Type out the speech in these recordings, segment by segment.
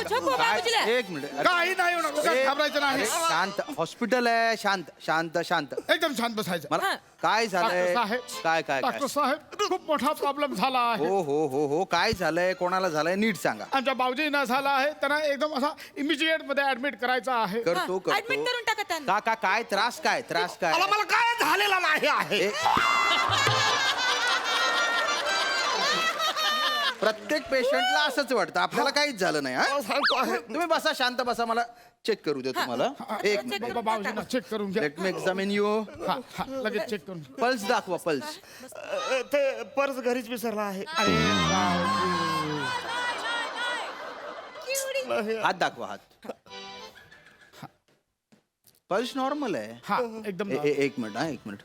झोपवा बाबूजीला. एक मिनिट काही नाही होणार, उगाच घाबरायचं नाही. शांत हॉस्पिटल आहे. शांत शांत शांत एकदम शांत बसायचं. मला काय झालंय? डॉक्टर साहेब, काय काय डॉक्टर काय? साहेब खूप मोठा प्रॉब्लेम झाला आहे. हो हो हो हो काय झालंय? कोणाला झालंय? नीट सांगा. आमच्या भाऊजींना झाला आहे, त्यांना एकदम असा इमिजिएट मध्ये ऍडमिट करायचा आहे. करतो ऍडमिट करतो. करून टाका त्यांना. का काय त्रास काय? त्रास काय? मला काय झालेला नाही आहे. प्रत्येक पेशंटला असंच वाटतं. आपल्याला काहीच झालं नाही. हा? सांगतो आहे. तुम्ही बसा, शांत बसा. मला चेक करू दे तुम्हाला. एक check मिनिट. करू. भाऊजींना चेक करून घ्या. Let me examine you. लगेच चेक करून. पल्स दाखवा. पल्स. ते पर्स घरीच विसरला आहे. हात दाखवा. हात. पल्स नॉर्मल आहे. हा एकदम एक मिनिट. हा एक मिनिट.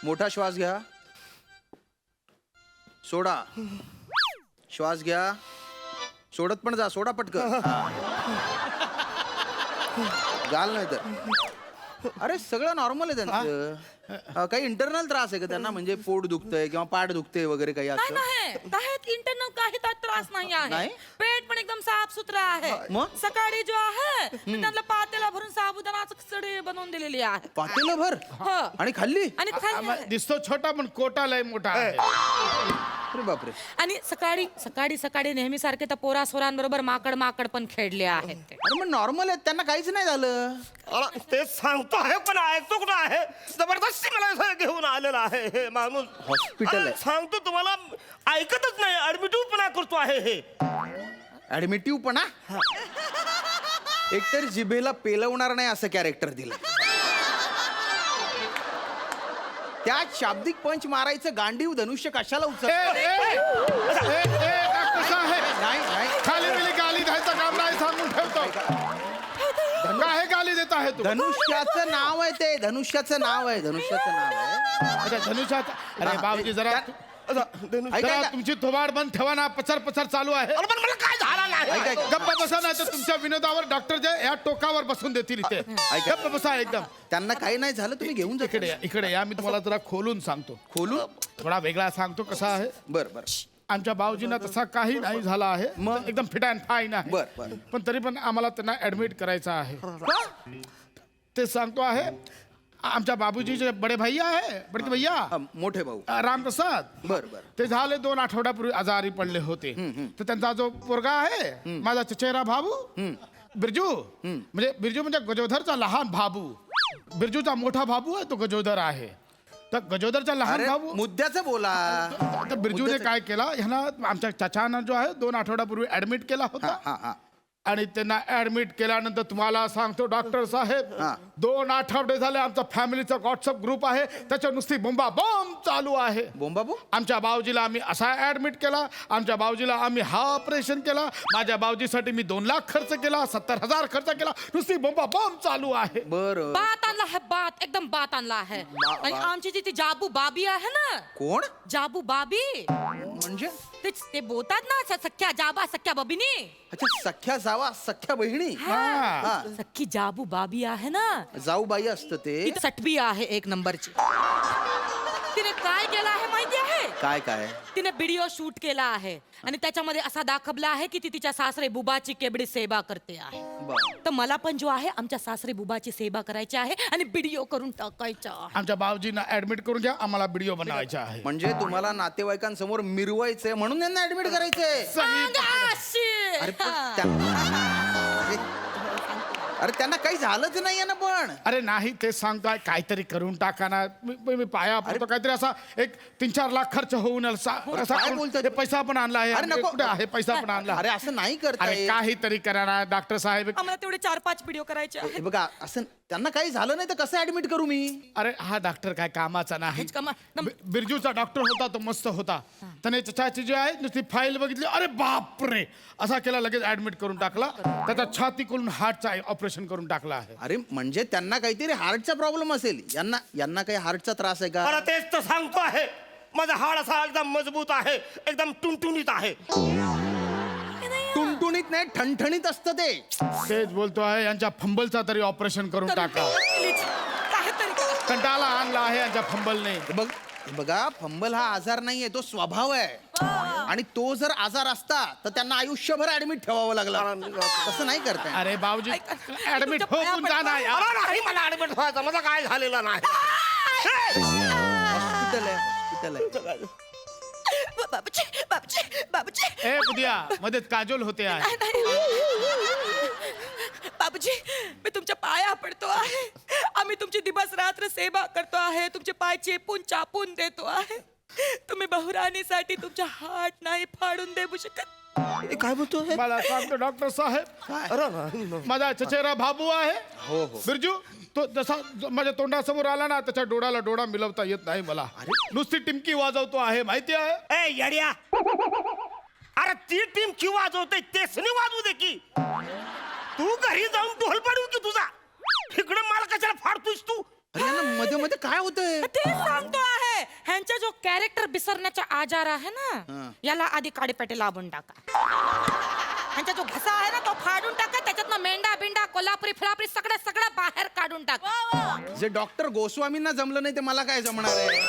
मोठा श्वास घ्या. सोडा. श्वास घ्या. सोडत पण जा. सोडा पटकन. गाल नाही तर. अरे सगळं नॉर्मल आहे त्यांचं. काही इंटरनल त्रास आहे का त्यांना? म्हणजे पोट दुखतंय किंवा पाठ दुखते वगैरे काही नाही असं? नाही काही इंटरनल काही त्रास नाही आहे. नाही? पेट पण एकदम साफ सुथरा आहे. मग? सकाळी जो आहे त्यांना पातेला भरून साबुदाणाचं खिचडी बनवून दिलेली आहे. पातेला भर हो. आणि खाल्ली? आणि खाल्ली आहे. दिसतो छोटा पण कोटा लय मोठा आहे. अरे बापरे. आणि सकाळी सकाळी सकाळी नेहमी सारखे त्या पोरा सोरांबरोबर माकड पण खेळले आहेत ते. अरे मग नॉर्मल आहेत, त्यांना काहीच नाही झालं. तेच सांगतो आहे पण ऐकतो कुठं आहे. जबरदस्ती मला इथं घेऊन आलेला आहे हे माणूस. हॉस्पिटल आहे. अरे, सांगतो तुम्हाला ऐकतच नाही. ऍडमिटिव्हपणा करतो आहे हे. ऍडमिटिव्ह पण एकतर जिभेला पेलवणार नाही असं कॅरेक्टर दिलं. त्या शाब्दिक पंच मारायचं गांडीव धनुष्य कशाला उचल? डॉक्टर साहेब नाही नाही. खाली बिली गाली द्यायचं काम नाही सांगून ठेवतो. काय गाली देत आहे तू? धनुष्याचं नाव आहे ते. धनुष्याचं नाव आहे. धनुष्याचं नाव आहे. अच्छा धनुष्यात. अरे बाबूजी जरा ऐका. तुमची थोबाड बंद ठेवा ना. पचर पचर चालू आहे. अरे, पण मला काय झाला नाही. ऐका. गप्प बसा नाही तर तुमच्या विनोदावर डॉक्टर जे या टोकावर बसून देतील इथे. ऐका. गप्प बसा एकदम. त्यांना काही नाही झालं. तुम्ही घेऊन जा. इकडे या, इकडे या. मी तुम्हाला जरा खोलून सांगतो. खोलू. थोडा वेगळा सांगतो कसा आहे. बर बर आमच्या बावजींना तसा काही नाही झाला आहे. मग? एकदम फिट अँड फाईन आहे. बर बर. पण तरी पण आम्हाला त्यांना ऍडमिट करायचं आहे. का? ते सांगतो आहे. आमच्या बाबूजी जे बडे भैया आहे, बडके भैया मोठे भाऊ. रामप्रसाद, बर बर. ते झाले 2 आठवड्यापूर्वी आजारी पडले होते. तर त्यांचा जो पोरगा आहे माझा चचेरा भाऊ बिरजू, म्हणजे गजोधरचा लहान भाऊ. बिरजूचा मोठा भाऊ आहे तो गजोधर आहे. तर गजोदरचा लहान अरे भाऊ मुद्द्याचं बोला. तर बिरजूने काय केला, ह्याला आमच्या चाचानं जो आहे 2 आठवड्यापूर्वी ऍडमिट केला होता. हा हा. आणि त्यांना ऍडमिट केल्यानंतर तुम्हाला सांगतो डॉक्टर साहेब, 2 आठवडे झाले आमचा फॅमिलीचा व्हॉट्सअप ग्रुप आहे, त्याच्या नुसती बोंबा बॉम्ब चालू आहे. बोंबाबू. आमच्या बावजीला आम्ही असा ऍडमिट केला, आमच्या बावजीला आम्ही हा ऑपरेशन केला, माझ्या बावजीसाठी मी 2 लाख खर्च केला, 70,000 खर्च केला, नुसती बोंबा बॉम्ब चालू आहे. बर. बात आणला आहे. बात एकदम बात आणला आहे. आणि आमची जी ती जाबू बाबी आहे ना. कोण? जाबू बाबी म्हणजे? ते बोलतात ना सख्या जाबा सख्या बबिनी. अच्छा, सख्या जावा सख्या बहिणी. हा. सख्खी जाबू बाबी आहे ना. जाऊ बाई असतं ते. ती सटबी आहे 1 नंबरची. तिने काय केलं आहे माहिती आहे? काय काय? तिने व्हिडिओ शूट केला आहे आणि त्याच्यामध्ये असा दाखवला आहे की ती तिच्या सासरे बुबाची केवढी सेवा करते आहे. तर मला पण जो आहे आमच्या सासरे बुबाची सेवा करायची आहे आणि व्हिडिओ करून टाकायचा आहे. आमच्या बावजींना ऍडमिट करून घ्या, आम्हाला व्हिडिओ बनवायचा आहे. म्हणजे तुम्हाला नातेवाईकांसमोर मिरवायचंय म्हणून त्यांना ऍडमिट करायचंय? अंगाशी. अरे अरे त्यांना काही झालंच नाहीये ना. पण अरे नाही ते सांगताय काहीतरी करून टाका ना. मी पाया पडतो काहीतरी असा 1-3-4 लाख खर्च होऊन काय बोलतोय? पैसा पण आणला आहे. अरे नको. कुठे आहे पैसा पण आणला. अरे असं नाही अरे करताय. काहीतरी करा ना डॉक्टर साहेब. आम्हाला तेवढे 4-5 व्हिडिओ करायचे आहेत. हे बघा, असं त्यांना काही झालं नाही तर कसं ऍडमिट करू मी? अरे हा डॉक्टर काय कामाचा नाही. हेच कमा- बिरजूचा डॉक्टर होता तो मस्त होता. त्याने चाची जी आहे नुसती फाईल बघितली, अरे बापरे असा केला, लगेच ऍडमिट करून टाकला. त्याचा छाती करून हार्टचा ऑपरेशन करून टाकला आहे. अरे म्हणजे त्यांना काहीतरी हार्टचा प्रॉब्लेम असेल. यांना काही हार्टचा त्रास आहे का? मला तेच तर सांगतो आहे. माझा हाड असा एकदम मजबूत आहे, एकदम टुणटुणीत आहे. टुणटुणीत नाही, ठणठणीत असतं ते. तेच बोलतो आहे यांच्या फंबलचा तरी ऑपरेशन करून टाका. काहीतरी करा. कंटाळा आणला आहे यांच्या फंबलने. बघ बघा फंबल हा आजार नाहीये, तो स्वभाव आहे. आणि तो जर आजार असता तर त्यांना आयुष्यभर ऍडमिट ठेवावं लागलं. तसं नाही करताय. अरे बाबूजी ऍडमिट तुमच्या पाया होऊन जा ना यार. मला नाही, मला ऍडमिट व्हायचं, माझं काय झालेलं नाही. हॉस्पिटल आहे. बाबूजी बाबूजी बाबूजी ए बुधिया मध्ये काजोल होते आहे. बाबूजी मी तुमच्या पाया पडतो आहे. आम्ही तुमची दिवस रात्र सेवा करतो आहे. तुमचे पाय चेपून चापून देतो आहे. तुम्ही बहुराणीसाठी तुमचा हात नाही फाडून देऊ शकत. काय बोलतोय? मला सांगतो डॉक्टर साहेब, अरे नाही. माझा चचेरा बाबू आहे हो हो. बिरजू. तो जसा माझ्या तोंडासमोर आला ना त्याच्या डोळ्याला डोळा मिळवता येत नाही मला. नुसती टिमकी वाजवतो आहे माहिती आहे. ए येड्या, अरे ती टीम की वाजवते तेच नाही वाजवू दे की. तू घरी जाऊन ढोल पाडू की तुझा. इकडे मला कशाला फाडतोयस तू? अरे यांना मध्ये मध्ये काय होतंय? ते सांगतो आहे. ह्यांचा जो कॅरेक्टर बिसरण्याचा आजार आहे हा. ना, याला आधी काडीपेटे लावून टाका. ह्यांचा जो घसा आहे ना तो फाडून टाका. त्याच्यातनं मेंढा बिंडा कोल्हापुरी फिरापुरी सगळं सगळं बाहेर काढून टाका. जे डॉक्टर गोस्वामींना जमलं नाही ते मला काय जमणार आहे?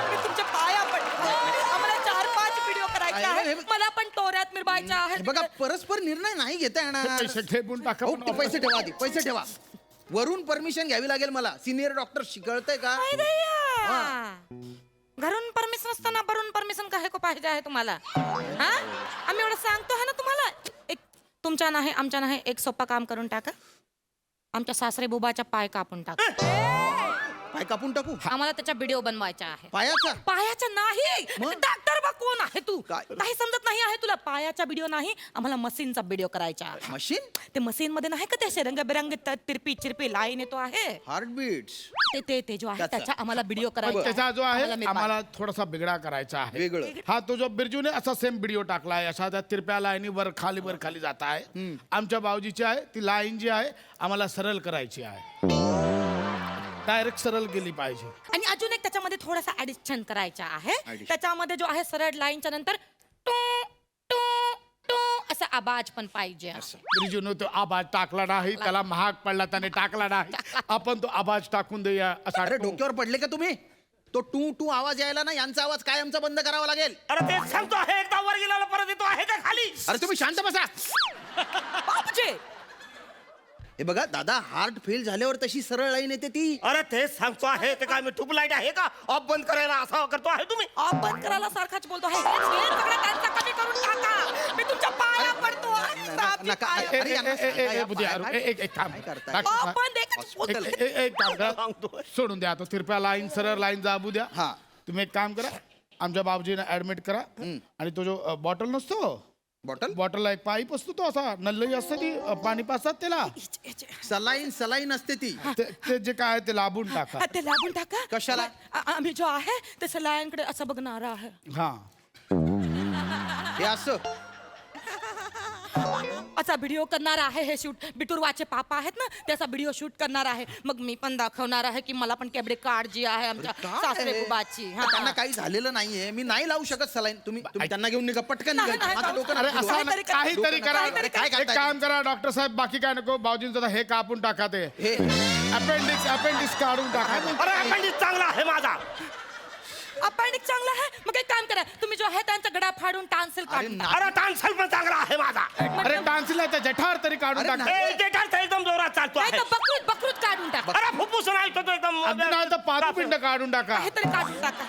मी तुमच्या पाया पडतो. आम्हाला 4-5 व्हिडिओ करायचे अरे, आहेत. मला पण तोऱ्यात मिरवायचे हे आहेत. बघा परस्पर निर्णय नाही घेता येणार. पैसे ठेवून टाका. हो, ते पैसे ठेवा आधी, पैसे ठेवा. वरून परमिशन घ्यावी लागेल मला. सिनियर डॉक्टर शिकवतंय का? काय दैया? घरून परमिशन असताना वरून परमिशन काय को पाहिजे आहे तुम्हाला? हा? आम्ही एवढं सांगतो आहे ना तुम्हाला. एक तुमच्या नाही आमच्या नाही एक सोपं काम करून टाका. आमच्या सासरे बुबाच्या पाय कापून टाका. पाय कापून टाकू? आम्हाला त्याचा व्हिडिओ बनवायचा आहे. पायाचा? पायाचा नाही. मग? डॉक्टर बा कोण आहे तू? काय? काही समजत नाही आहे तुला. पायाचा व्हिडिओ नाही, आम्हाला मशीनचा व्हिडिओ करायचा आहे. मशीन? ते मशीन मध्ये नाही का ते रंगबिरंग तिरपी चिरपी लाईन येतो आहे. हार्टबीट्स ते जो आहे त्याचा. त्याचा आम्हाला व्हिडिओ पण करायचा त्याचा जो आहे मिरवायचा. आम्हाला थोडासा बिगडा करायचा आहे. वेगळं. हा तो जो बिरजूने असा सेम व्हिडिओ टाकलाय अशा त्या तिरप्या लाईनी वर खाली जात आहे. आमच्या बावजीची आहे ती लाईन जी आहे आम्हाला सरळ करायची आहे. डायरेक्ट सरळ गेली पाहिजे. आणि अजून एक त्याच्यामध्ये थोडासा ऍडिशन करायचा आहे. Addition. त्याच्यामध्ये जो आहे सरळ लाईनच्या नंतर टू टू टू असा आवाज पण पाहिजे. बिरजूने तो आवाज टाकला नाही, त्याला महाग पडला त्याने टाकला नाही. आपण तो आवाज टाकून देऊया असा. अरे डोक्यावर पडले का तुम्ही? तो टू टू आवाज यायला ना यांचा आवाज कायमचा बंद करावा लागेल. अरे तेच सांगतो आहे. एकदा वर गेला परत येतो आहे का खाली? अरे तुम्ही शांत बसा. बापूजी हे बघा दादा, हार्ट फेल झाल्यावर तशी सरळ लाईन येते ती. अरे तेच सांगतो आहे. ते काय मी ट्यूबलाईट आहे का ऑफ बंद करायला असा करतो आहे तुम्ही? आप बंद करायला सारखाच बोलतो आहे. हे सगळं त्यांचा कमी करून टाका. मी तुमच्या पाया पडतो आहे. साहेबची नका. पाया. अरे यांना सांगा, या बुधिया, पाया- एक काम काय करताय? डॉक्टर साहेब, आपण देखील बोलतो. एक काम करा. सांगतोय. सोडून द्या तो तिरप्या लाईन सरळ लाईन जाबू द्या. हा. तुम्ही एक काम करा, आमच्या बाबूजीने ऍडमिट करा आणि तो जो बॉटल नसतो, बॉटल बॉटलला एक पाईप असतो तो असा नल्लई असते ती पाणी पाचतात त्याला. सलाईन असते ती. ते जे काय आहे ते लांबून टाका. हा, ते लागून टाका. कशाला? आम्ही जो आहे ते सलायांकडे असं बघणार आहे. हा हे असं असा व्हिडिओ करणार आहे. हे शूट बिटुरवाचे पापा आहेत ना त्याचा व्हिडिओ शूट करणार आहे. मग मी पण दाखवणार आहे की मला पण कॅबडे कार्ड जी आहे आमच्या काय सासरे आहे? बुबाची. हा. त्यांना काही झालेलं नाहीये. मी नाही लावू शकत सलाईन. तुम्ही त्यांना घेऊन निघा पटकन नाही, निघा. नाही, माझं नाही. डोकं अरे नका असं फिरवू. काहीतरी करा. काहीतरी करा. अरे काय एक करताय? काम करा डॉक्टर साहेब, बाकी काय नको. बाबूजींचं हे कापून टाका. ते हे अपेंडिक्स काढून टाका. अरे अपेंडिक्स चांगला आहे माझा. अपेंडिक्स चांगला आहे. मग एक काम करा तुम्ही जो आहे त्यांचा गडा फाडून टान्सिल काढून टाका. अरे टान्सल पण चांगला आहे माझा. अरे डान्सला त्या जठार तरी काढून अरे टाका. नाही. ए, जेठार तर एकदम जोरात चालतो नाही आहे. तर बकरूद काढून टाका. अरे फुफ्फुस नाही तो एकदम. अगदी नाही तर पादुपिंड काढून टाका. काहीतरी काढून टाका.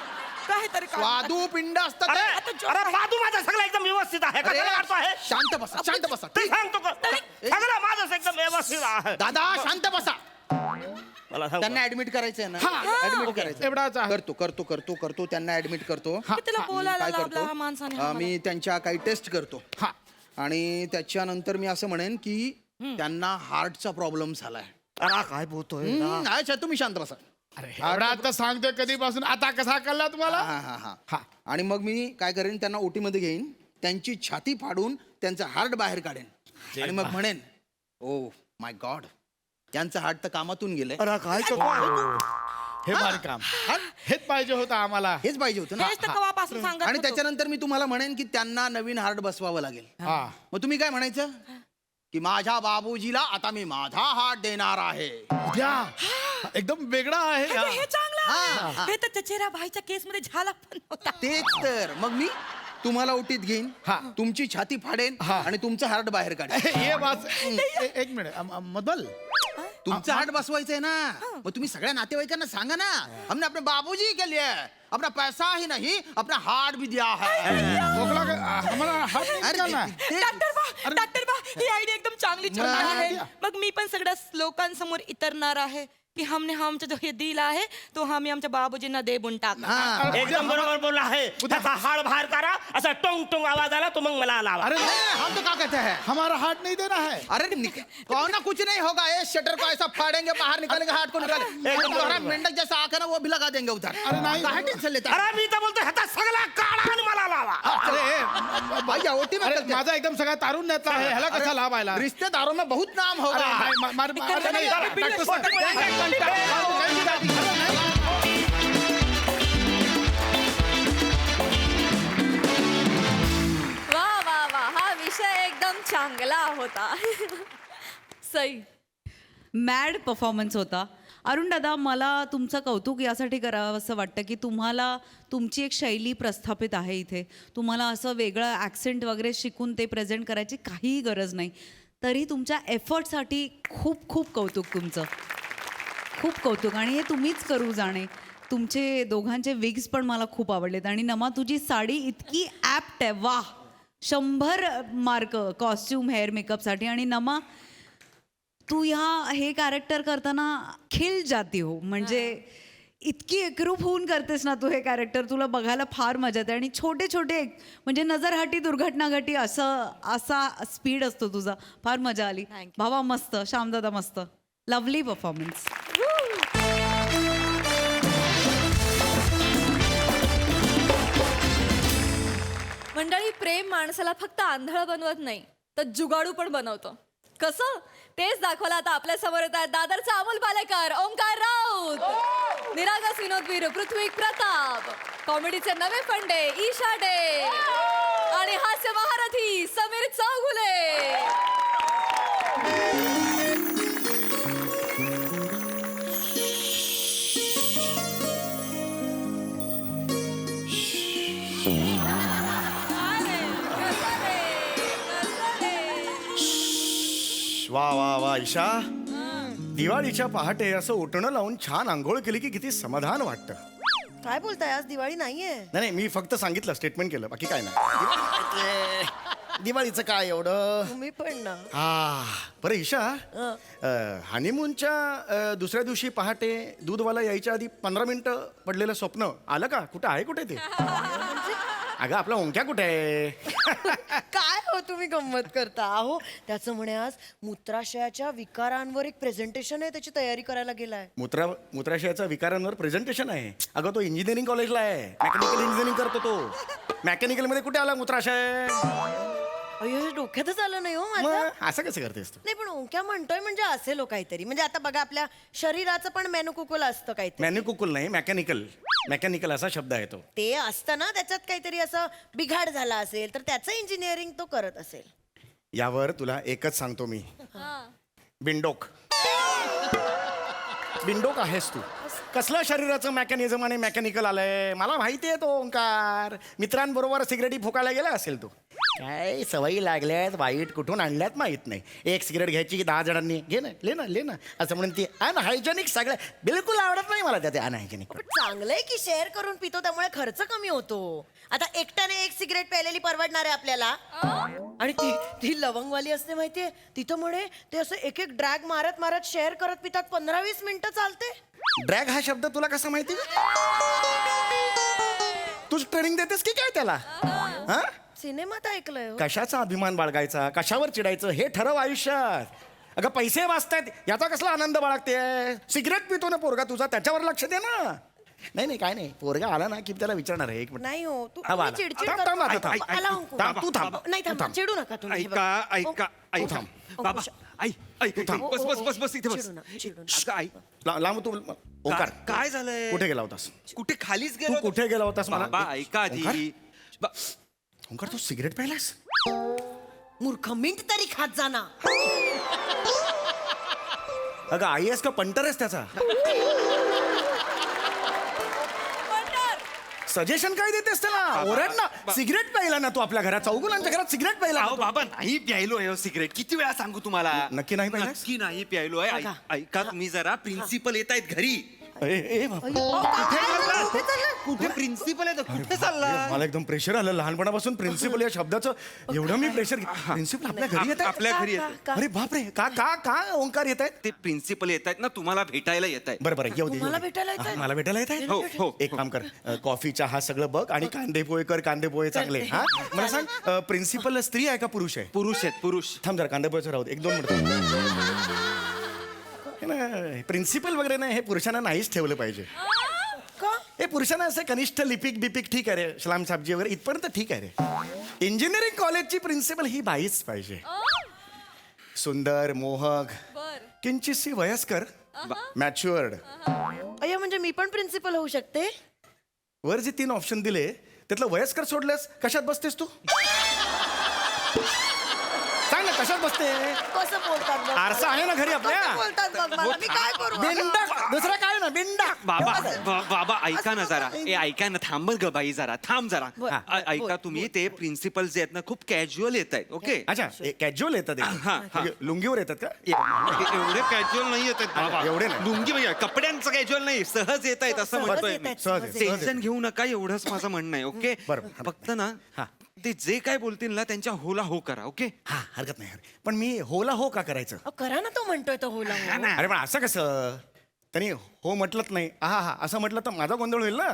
काहीतरी काढून टाका. स्वादू पिंड असतात. अरे आता जो- अरे बाजू माझा सगळा एकदम व्यवस्थित आहे. अरे, कशाला काढतो आहे? शांत बसा, शांत बसा. ते सांगतो का? सगळं माझं एकदम व्यवस्थित आहे. दादा शांत बसा. मला सांग. त्यांना ऍडमिट करायचंय ना? हा. ऍडमिट करायचं. एवढाच आहे. करतो त्यांना ऍडमिट करतो. कितीला बोलायला काय लावला हा माणसाने करतो आम्हाला? मी त्यांच्या काही टेस्ट करतो. हा आणि त्याच्यानंतर मी असं म्हणेन की त्यांना हार्टचा प्रॉब्लेम झालाय. अरे काय बोलतोय? अच्छा तुम्ही शांत बसा. अरे एवढा आता सांगतोय कधीपासून, आता कसा कळला तुम्हाला? हा. आणि मग मी काय करेन, त्यांना ओटी मध्ये घेईन, त्यांची छाती फाडून त्यांचं हार्ट बाहेर काढेन आणि मग म्हणेन ओ माय गॉड, त्यांचं हार्ट तर कामातून गेलंय. अरे काय करतो आहे तू? हे भारी काम. हेच पाहिजे होतं आम्हाला. हेच पाहिजे होतं ना. हेच तर कवापासून सांगत आणि होतो. त्याच्यानंतर मी तुम्हाला म्हणेन की त्यांना नवीन हार्ट बसवावं लागेल. हा मग तुम्ही काय म्हणायचं की माझ्या बाबूजीला आता मी माझा हार्ट देणार आहे. द्या. एकदम वेगळा आहे अरे, हा. हे चांगलं हे तर चचेरा भाईच्या केस मध्ये झाला पण होता. तेच तर मग मी तुम्हाला ओटीत घेईन, हा. तुमची छाती फाडेन हा. आणि तुमचं हार्ट बाहेर काढेन. ये बात एक मिनिट मदल तुमचं हार्ट बसवायचंय ना, मग तुम्ही सगळ्या नातेवाईकांना सांगा ना, हमने अपने बाबूजी के लिए अपना पैसा ही नहीं अपना हार्ट भी दिया है. खोकला हमारा हात नाही अरे, निघाला. डॉक्टर बा ही आयडिया एकदम चांगली छान मग? आहे. मग मी पण सगळ्या लोकांसमोर इतरणार आहे की हमने आमचा जो हे दिल आहे तो आम्ही आमच्या बाबूजींना देऊन टाका. हा. एकदम बरोबर बोलला आहे. त्याचा हाड बाहेर करा, असा टोंग टोंग आवाज आला तो मग मला लावा. अरे नहीं, हम तो क्या कहते हैं, हमारा हार्ट नहीं देना है. अरे कौन ना कुछ नहीं होगा, ये शटर को ऐसा फाड़ेंगे, बाहर निकालेंगे, हार्ट को निकालेंगे, एकदम तुम्हारा बरोबर. मेंढक जैसा आकर ना वो भी लगा देंगे उधर. अरे नहीं. काहे टेंशन लेता है? अरे मी तर बोलतो ह्याचा सगळा काढा आणि मला लावा. अरे भैया ओटी में अरे चलते हैं. माझा एकदम सगळा तारून नेता आहे ह्याला कसा लाभ आयला. रिश्तेदारों में बहुत नाम अरे होगा. नाही, अरे नाही, बिल्डर डॉक्टर साहेब, बिल्डर नाही, नाही, वा वा वा हा विषय एकदम चांगला होता. सई मॅड परफॉर्मन्स होता. अरुण दादा, मला तुमचं कौतुक यासाठी करावं असं वाटतं की तुम्हाला तुमची एक शैली प्रस्थापित आहे इथे. तुम्हाला असं वेगळं ॲक्सेंट वगैरे शिकून ते प्रेझेंट करायची काहीही गरज नाही. तरी तुमच्या एफर्टसाठी खूप खूप कौतुक तुमचं. खूप कौतुक. आणि हे तुम्हीच करू जाणे. तुमचे दोघांचे विग्स पण मला खूप आवडलेत. आणि नमा तुझी साडी इतकी ॲप्ट आहे. वाह, 100 मार्क कॉस्ट्यूम हेअर मेकअपसाठी. आणि नमा तू हे कॅरेक्टर करताना खिल जाती हो. म्हणजे इतकी एकरूप होऊन करतेस ना तू हे कॅरेक्टर. तुला बघायला फार मजा येते. आणि छोटे छोटे म्हणजे नजरहाटी दुर्घटना घटी असा स्पीड असतो तुझा. फार मजा आली. Thank you. भावा मस्त, श्यामदादा मस्त. Lovely performance. मंडळी, प्रेम माणसाला फक्त आंधळ बनवत नाही तर जुगाडू पण बनवतो. कसं तेच दाखवलं आता आपल्या समोर येत आहेत दादरचा अमोल पालेकर, ओंकार राऊत, निरागस विनोदवीर पृथ्वी प्रताप, कॉमेडीचे नवे फंडे ईशा डे आणि हास्य महारथी समीर चौगुले. वा वा वा ईशा, दिवाळीच्या पहाटे असं उठणं लावून छान आंघोळ केली की किती समाधान वाटतं. काय बोलताय, आज दिवाळी नाहीये. नाही नाही, मी फक्त सांगितलं, स्टेटमेंट केलं, बाकी काय नाही. दिवाळीचं काय एवढं. तुम्ही पण ना. बरं ईशा, हनीमूनच्या दुसऱ्या दिवशी पहाटे दूधवाला यायच्या आधी 15 मिनिटं पडलेलं स्वप्न आलं का? कुठं आहे, कुठे ते? अगं आपला ओंक्या कुठे आहे? काय हो तुम्ही गंमत करता. अहो त्याचं म्हणे आज मूत्राशयाच्या विकारांवर एक प्रेझेंटेशन आहे, त्याची तयारी करायला गेलाय. मूत्राशयाच्या विकारांवर प्रेझेंटेशन आहे. अगं तो इंजिनिअरिंग कॉलेजला आहे, मेकॅनिकल इंजिनिअरिंग करतो तो. मेकॅनिकल मध्ये कुठे आला मूत्राशय? अय्यो, हे डोक्यातच आलं नाही हो माझं. मग असं कसं करतेस तू? नाही पण ओंक्या म्हणतोय म्हणजे असेल हो काहीतरी. म्हणजे आता बघा आपल्या शरीराचं पण मेनुकुकुल असतं काहीतरी. मॅन्युकुकुल नाही, मेकॅनिकल. मेकॅनिकल असा शब्द आहे तो. ते असतं ना, त्याच्यात काहीतरी असं बिघाड झाला असेल तर त्याचं इंजिनिअरिंग तो करत असेल. यावर तुला एकच सांगतो मी, बिंडोक. बिंडोक आहेस तू. कसलं शरीराचं मेकॅनिझम आणि मेकॅनिकल आलंय मला माहिती आहे. तो ओंकार मित्रांबरोबर सिगरेटी फुकायला गेला असेल तो. काय सवयी लागल्यात वाईट, कुठून आणल्यात माहित नाही. एक सिगरेट घ्यायची की 10 जणांनी घे ना, ले ना, ले ना असं म्हणून ती अनहायजेनिक सगळ्या बिलकुल आवडत नाही मला त्या अनहायजेनिक. पण चांगलंय की शेअर करून पितो, त्यामुळे खर्च कमी होतो. आता एकट्याने एक सिगरेट प्यायलेली परवडणार आहे आपल्याला. आणि ती लवंगवाली असते माहितीये, तिथं म्हणे ते असं एक एक ड्रॅग मारत मारत शेअर करत पितात. 15-20 मिनिटं चालते. ड्रॅग हा शब्द तुला कसा माहिती? तू ट्रेनिंग देतेस की काय त्याला? हा, सिनेमात ऐकलंय हो. कशाचा अभिमान बाळगायचा, कशावर चिडायचं हे ठरव आयुष्यात. अगं पैसे वाचतायत याचा कसला आनंद बाळगते? सिगरेट पितो ना पोरगा तुझा, त्याच्यावर लक्ष दे ना. नाही नाही, काय नाही, पोरगा आला ना की त्याला विचारणार आहे. एक मिनिट. नाही हो, तू हा, बाळा. चिडचिड थांब, करू थांब, नका. थांब, आला अंकु. थांब, तू थांब. नाही तू थांब, थांब. चिडू नका तुम्ही. तू थांब. बाबा ऐक बस बस बस बस इथे बस. चिडू नका, चिडू अगं, ऐक. लांब तू. ओंकार, काय झालंय? कुठे गेला होतास? कुठे खालीच तू गेलो. कुठे गेला होतास मला? बाबा ऐका ओंकार? आधी. बा- ओंकार, तू सिगरेट प्यायलास? मूर्ख, मिंट तरी खात जाना. अगं आई आहेस का पंटर आहेस त्याचा? सजेशन काय देतेस त्याला ओरड ना सिगरेट प्यायला ना तू आपल्या घरात चौगुलांच्या घरात सिगरेट प्यायला अहो बाबा नाही प्यायलो सिगरेट किती वेळा सांगू तुम्हाला नक्की नाही प्यायलास? नक्की नाही प्यायलो आहे ऐका तुम्ही जरा प्रिन्सिपल येत आहेत घरी कुठे प्रिन्सिपल आहे कुठे चालला मला एकदम प्रेशर आलं लहानपणापासून प्रिन्सिपल या शब्दाचं एवढं मी प्रेशर प्रिन्सिपल आपल्या घरी येत आपल्या घरी येत अरे बापरे का का का ओंकार येत आहेत ते प्रिन्सिपल येत आहेत ना तुम्हाला भेटायला येत आहेत बरं बरं येऊ दे तुम्हाला भेटायला येतायत? मला भेटायला येत आहेत हो, हो. एक काम कर कॉफी चहा सगळं बघ आणि कांदे पोहे कर कांदे पोहे चांगले हा मला सांग प्रिन्सिपल स्त्री आहे का पुरुष आहे पुरुष आहेत पुरुष थांब जरा कांदे पोहेचं राहू दे 1-2 मिनिटं प्रिन्सिपल वगैरे नाही हे पुरुषांना नाहीच ठेवलं पाहिजे हे पुरुषांना असं कनिष्ठ लिपिक बिपिक ठीक आहे रे सलाम साहेबजी वगैरे इथपर्यंत ठीक आहे रे इंजिनिअरिंग कॉलेजची प्रिन्सिपल ही बाईच पाहिजे सुंदर मोहक बर किंचितशी वयस्कर मॅच्युअर्ड अय्या म्हणजे मी पण प्रिन्सिपल होऊ शकते वर जे 3 ऑप्शन दिले त्यातलं वयस्कर सोडल्यास कशात बसतेस तू सांग ना कशात बसते कसं बोलतात बघ? आरसा आहे ना घरी आपल्या कसं बोलतात बघ मला मी काय करू बिंडा दुसरं काय ना बिंडा बाबा ऐका ना जरा ऐका ना थांब ग बाई जरा थांब जरा ऐका तुम्ही ते प्रिन्सिपल जे आहेत ना खूप कॅज्युअल येत आहेत ओके अच्छा कॅज्युअल येतात हा, हा. म्हणजे लुंगीवर येतात का एवढे कॅज्युअल नाही येत आहेत बाबा एवढे नाही. लुंगी म्हणजे कपड्यांचं कॅज्युअल नाही सहज येत आहेत असं म्हणतोय मी सहज आहे, सहज आहे. टेन्शन घेऊ नका एवढंच माझं म्हणणं आहे ओके बरं. फक्त ना हा. ते जे काय बोलतील ना त्यांच्या होला हो करा ओके हा हरकत नाही पण मी होला हो का करायचं अहो, करा ना तो म्हणतोय तो होला हो. अरे पण असं कसं त्यांनी हो म्हटलंच नाही हा हा असं म्हटलं तर माझा गोंधळ होईल ना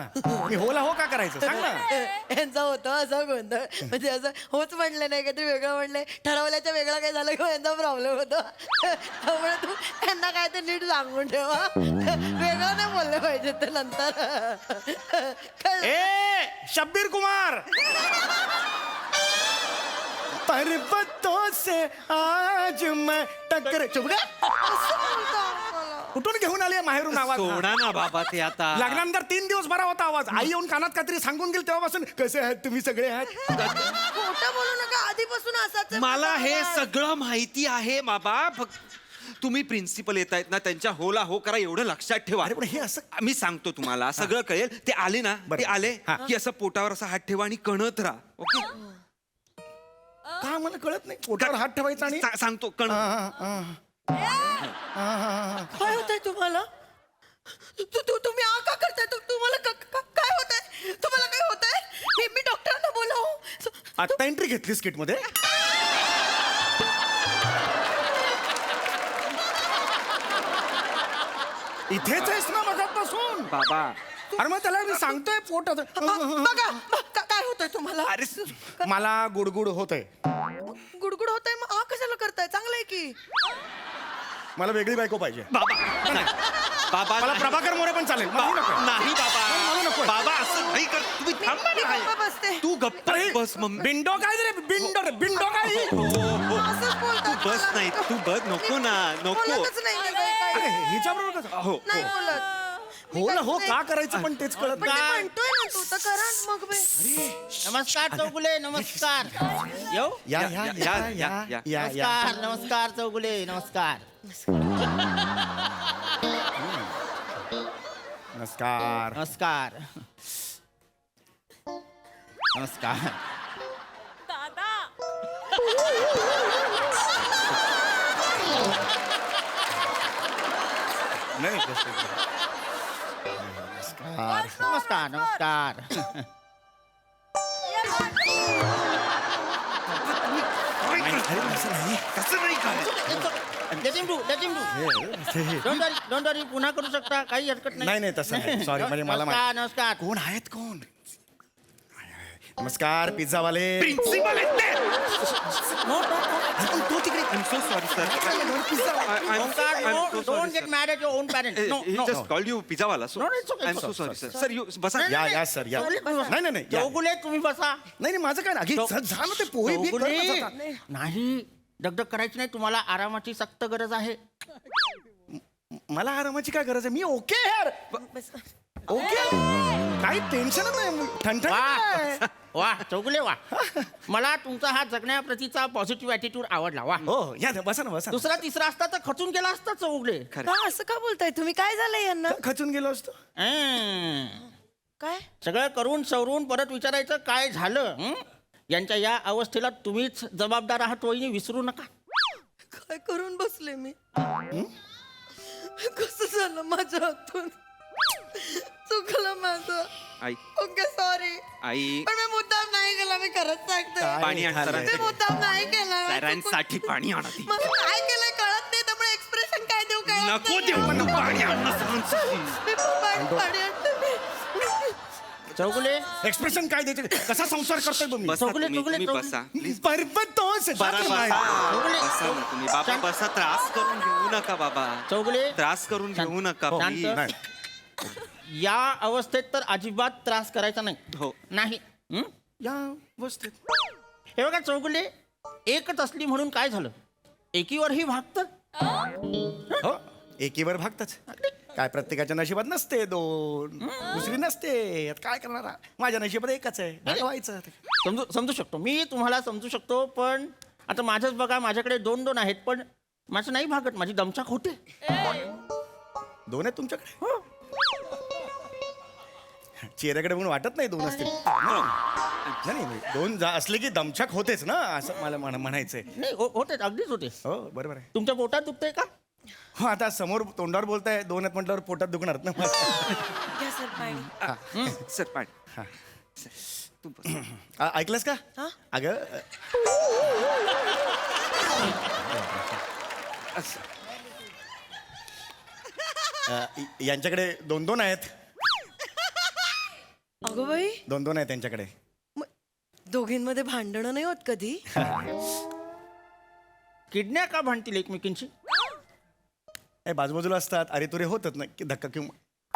मी होला हो का करायचं सांग ना यांचा होतं असं गोंधळ म्हणजे असं होच म्हणलं नाही काहीतरी वेगळं म्हणलंय ठरवल्याच्या वेगळं काय झालं किंवा यांचा प्रॉब्लेम होतो त्यामुळे तू त्यांना काय ते नीट सांगून ठेवा वेगळं नाही बोललं पाहिजे ते नंतर कळलं? ए शब्बीर कुमार पर्वतों से आज मैं टक्कर चुप गा असं बोलतो मला. कुठून घेऊन आली माहेरून आवाज हा? सोडा ना बाबा ते आता लग्नानंतर 3 दिवस बरा होता आवाज आई येऊन कानात काहीतरी सांगून गेल तेव्हापासून कसे आहात तुम्ही सगळे आहात खोटं बोलू नका आधीपासून असाच आहे मला माझा हे आवाज. सगळं माहिती आहे बाबा फक्त तुम्ही प्रिन्सिपल येत आहेत ना त्यांच्या होला हो करा एवढं लक्षात ठेवा अरे पण हे असं मी सांगतो तुम्हाला सगळं कळेल ते आले ना बरं. ते आले हा. की असं पोटावर असा हात ठेवा आणि कणत राहा ओके का मला कळत नाही पोटावर हात ठेवायचा आणि सांगतो कण काय होतंय तुम्हाला तुम्ही आ का करताय तुम्हाला काय होतंय तुम्हाला काय होतंय मी डॉक्टरांना बोलावू आता एंट्री घेतलीस किट मध्ये इथेच आहेस ना मगापासून बाबा अरे मग त्याला मी सांगतोय पोटात बघा काय होतंय तुम्हाला अरे मला गुडगुड होतंय गुडगुड होतंय मग कशाला करताय चांगलं आहे की मला वेगळी बायको पाहिजे बाबा नाही. बाबा मला नाही. प्रभाकर मोरे पण चालेल मला नको. नाही बाबा मला नकोय. बाबा असं नाही कर तुम्ही थांबा मी ना. गप्प बसते. तू गप्प अरे, बस मम्मी बिंडो काय रे बिंडो रे बिंडो काय असंच बोलतात बस मला. नाही तू बस नको ना नको बोलतच नाही मी काही. अरे हिच्याबरोबर कसं? हो नाही बोलत हो ना हो का करायचं पण तेच कळत पण ते नाही म्हणतोय ना तू तर करा मग बे. नमस्कार चौगुले नमस्कार येऊ या या या या या या नमस्कार नमस्कार चौगुले नमस्कार नमस्कार नमस्कार नमस्कार नाही नमस्कार नमस्कार कसं नाही काय डोंट वरी पुन्हा करू शकता काही हरकत नाही नाही तसं नाही सॉरी म्हणजे मला नमस्कार माहिती- नमस्कार कोण आहेत कोण नमस्कार पिझ्झावाले प्रिन्सिपल आहेत ते तो तिकडे I'm so sorry, sir. I'm so sorry, don't get sir. Mad at your own parents no He no just called you पिझ्झावाला. So No, no, it's okay, I'm it's so okay. sorry, sir. Sir, you बसा. या या sir या नाही नाही नाही या. चौगुले तुम्ही बसा नाही नाही माझं काय नाही झालं ते पोहे बी चौगुले करत बसा. नाही दगदग करायची नाही तुम्हाला आरामाची सक्त गरज आहे मला आरामाची काय गरज आहे मी ओके यार ओके काही टेन्शन नाही ठणठण नाही. वा वा चौगुले वा मला तुमचा हा जगण्याप्रतीचा पॉझिटिव्ह ॲटिट्यूड आवडला वा हो या ना, बसा ना बसा ना. दुसरा तिसरा असता तर खचून गेला असता चौगुले का असं का बोलताय तुम्ही काय झालंय यांना खचून गेलो असतो काय सगळं करून सवरून परत विचारायचं काय झालं हं? यांच्या या अवस्थेला तुम्हीच जबाबदार आहात वहिनी, विसरू नका. काय करून बसले मी कसं झालं माझ्या हातून चुकलं माझं. आई ओके सॉरी. आई पण मी मुद्दाम नाही केला, मी खरंच सांगते. पाणी आण मी सरांसाठी. मुद्दाम नाही केला. सरांसाठी पाणी आणा ती. मला काय केलंय कळत नाही, त्यामुळे एक्सप्रेशन काय देऊ काय नको देऊ पण पाणी आण ना सरांसाठी. पाणी आणते मी. चौगुले एक्सप्रेशन काय द्यायचे, कसा संसार करतोय तुम्ही? बसा चौगुले, तुम्ही चौगुले, तुम्ही चौगुले. बसा प्लीज. बरबतोस बसा बसा ना तुम्ही बाबा, शांत. बसा. त्रास करून घेऊ नका बाबा, चौगुले त्रास करून घेऊ नका शांत. please. या अवस्थेत तर अजिबात त्रास करायचा नाही. हो. नाही हं? या अवस्थेत हे बघा चौगुले, एकच असली म्हणून काय झालं, एकीवरही भागत. हो एकीवर भागतच. काय प्रत्येकाच्या नशिबात नसते दोन, दुसरी नसते. आता काय करणार, माझ्या नशिबात एकच आहे, भागवायचं. समजू शकतो मी, तुम्हाला समजू शकतो. पण आता माझंच बघा, माझ्याकडे 2 आहेत, पण माझं नाही भागत, माझी दमछाक होते. दोन आहेत तुमच्याकडे? हो. चेहऱ्याकडे म्हणून वाटत नाही दोन असतील. नाही नाही, दोन असले की दमछाक होतेच ना, असं मला म्हणायचंय. नाही होते, अगदीच होते. हो बरोबर आहे. तुमच्या पोटात दुखतंय का? हो आता समोर तोंडावर बोलताय, दोन आहेत म्हटल्यावर पोटात दुखणार ना. घ्या सर पाणी. सर पाणी. तू बस. ऐकलंस का? हा? अगं यांच्याकडे 2 आहेत. अगं बाई, 2 आहेत त्यांच्याकडे. दोघींमध्ये भांडणं नाही होत कधी? किडन्या का भांडतील एकमेकींची? हे बाजूबाजूला असतात, अरे तुरे होतात ना की धक्का किंवा